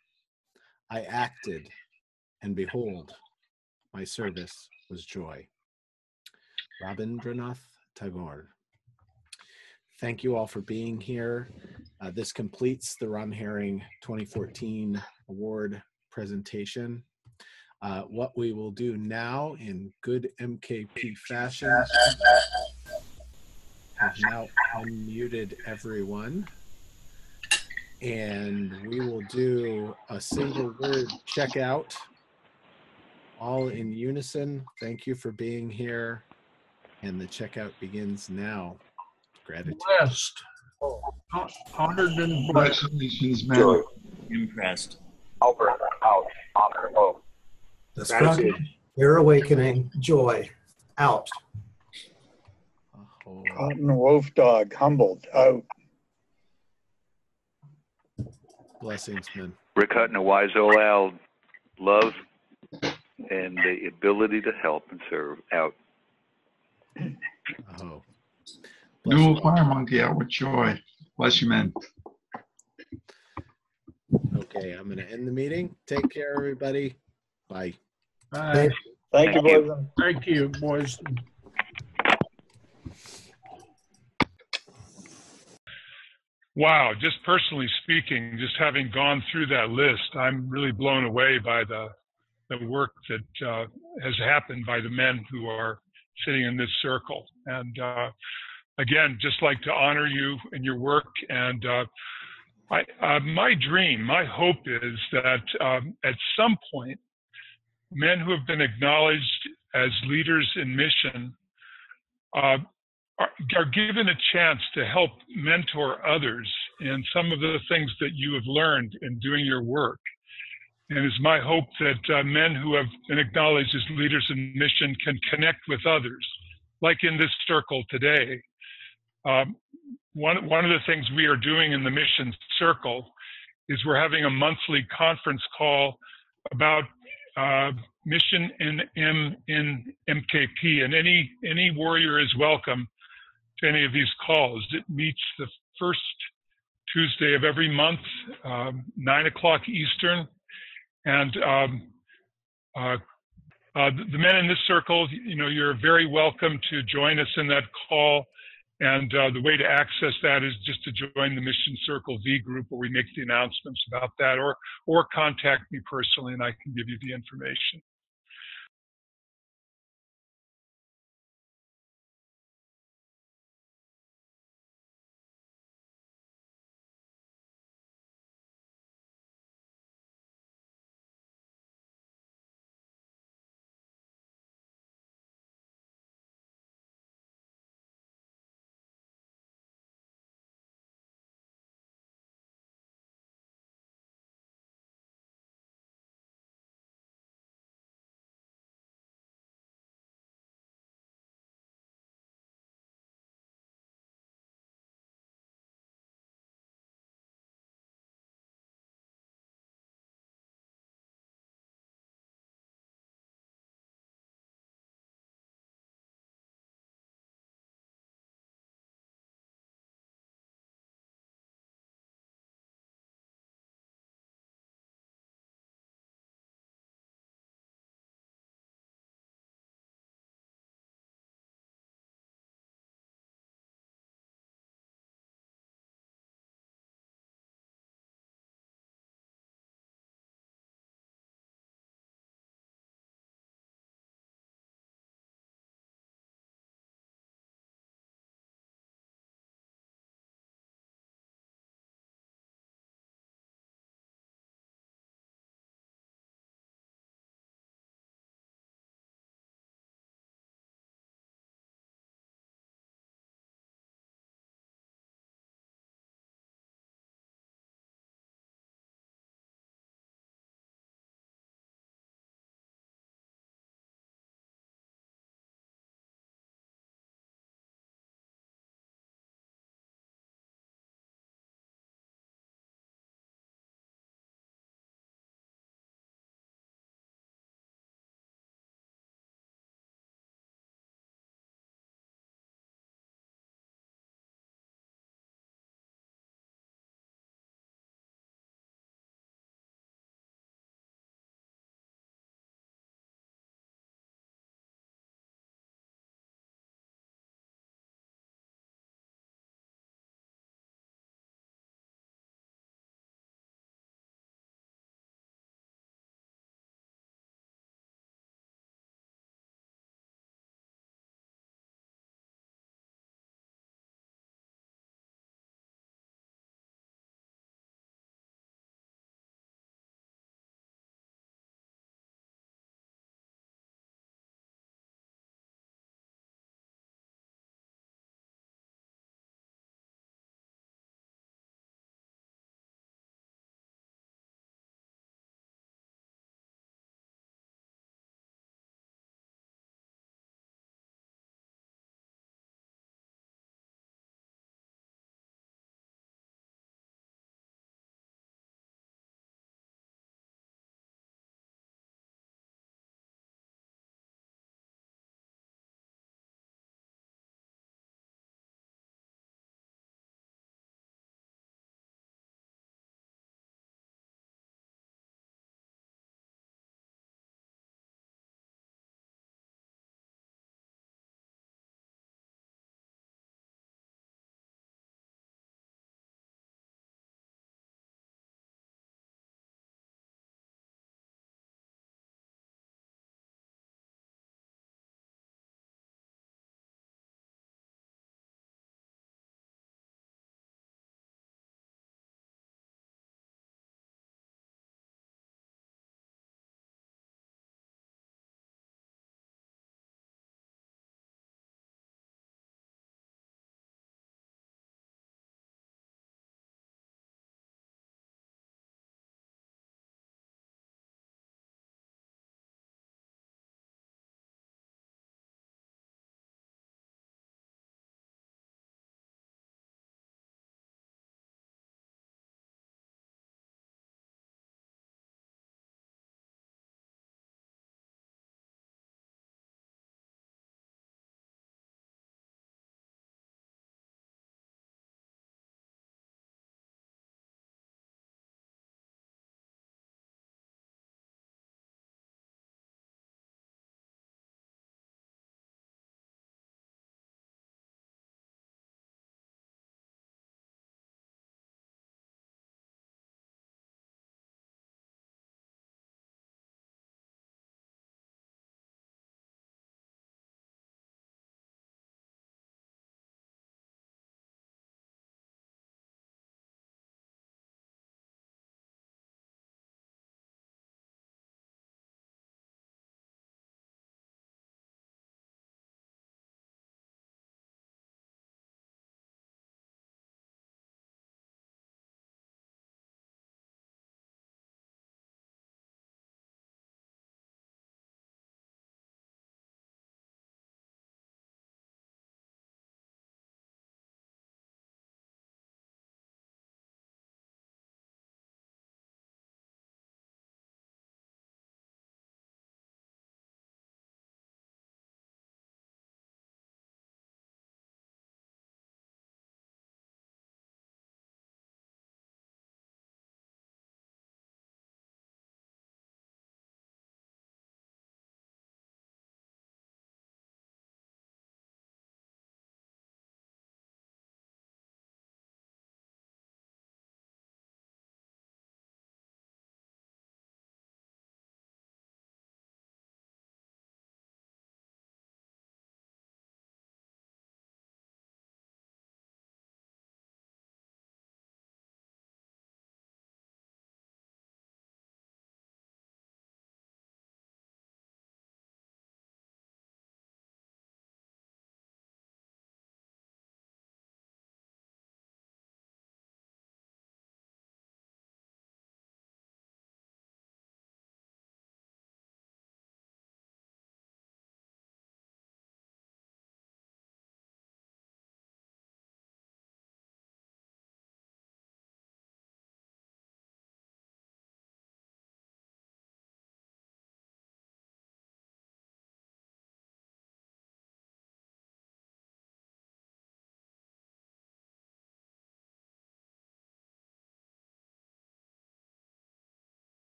B: I acted, and behold, my service was joy. Rabindranath Tagore. Thank you all for being here. This completes the Ron Herring 2014 award presentation. What we will do now in good MKP fashion, have now unmuted everyone, and we will do a single word checkout, all in unison. Thank you for being here, and the checkout begins now. Gratitude.
J: Blessed, honored, and blessed.
F: Congratulations, man.
C: Joy.
G: Impressed.
C: Over, out, honor, oh.
H: The struggle, your awakening, joy, out.
W: Cotton wolf dog, humbled, out.
B: Blessings, man.
P: Rick Hutton, a wise old owl, love and the ability to help and serve, out.
B: Oh.
F: New fire monkey, out with joy. Bless you, man.
B: Okay, I'm going to end the meeting. Take care, everybody. Bye.
J: Bye.
W: Thank you, boys.
J: Thank you, boys.
A: Wow, just personally speaking, just having gone through that list, I'm really blown away by the work that has happened by the men who are sitting in this circle. And again, just like to honor you and your work. And my dream, my hope is that at some point, men who have been acknowledged as leaders in mission are given a chance to help mentor others in some of the things that you have learned in doing your work. And it's my hope that men who have been acknowledged as leaders in mission can connect with others, like in this circle today. One of the things we are doing in the mission circle is we're having a monthly conference call about mission in MKP, and any warrior is welcome to any of these calls. It meets the first Tuesday of every month, 9 o'clock Eastern, And the men in this circle, you're very welcome to join us in that call. And the way to access that is just to join the Mission Circle V group, where we make the announcements about that, or contact me personally and I can give you the information.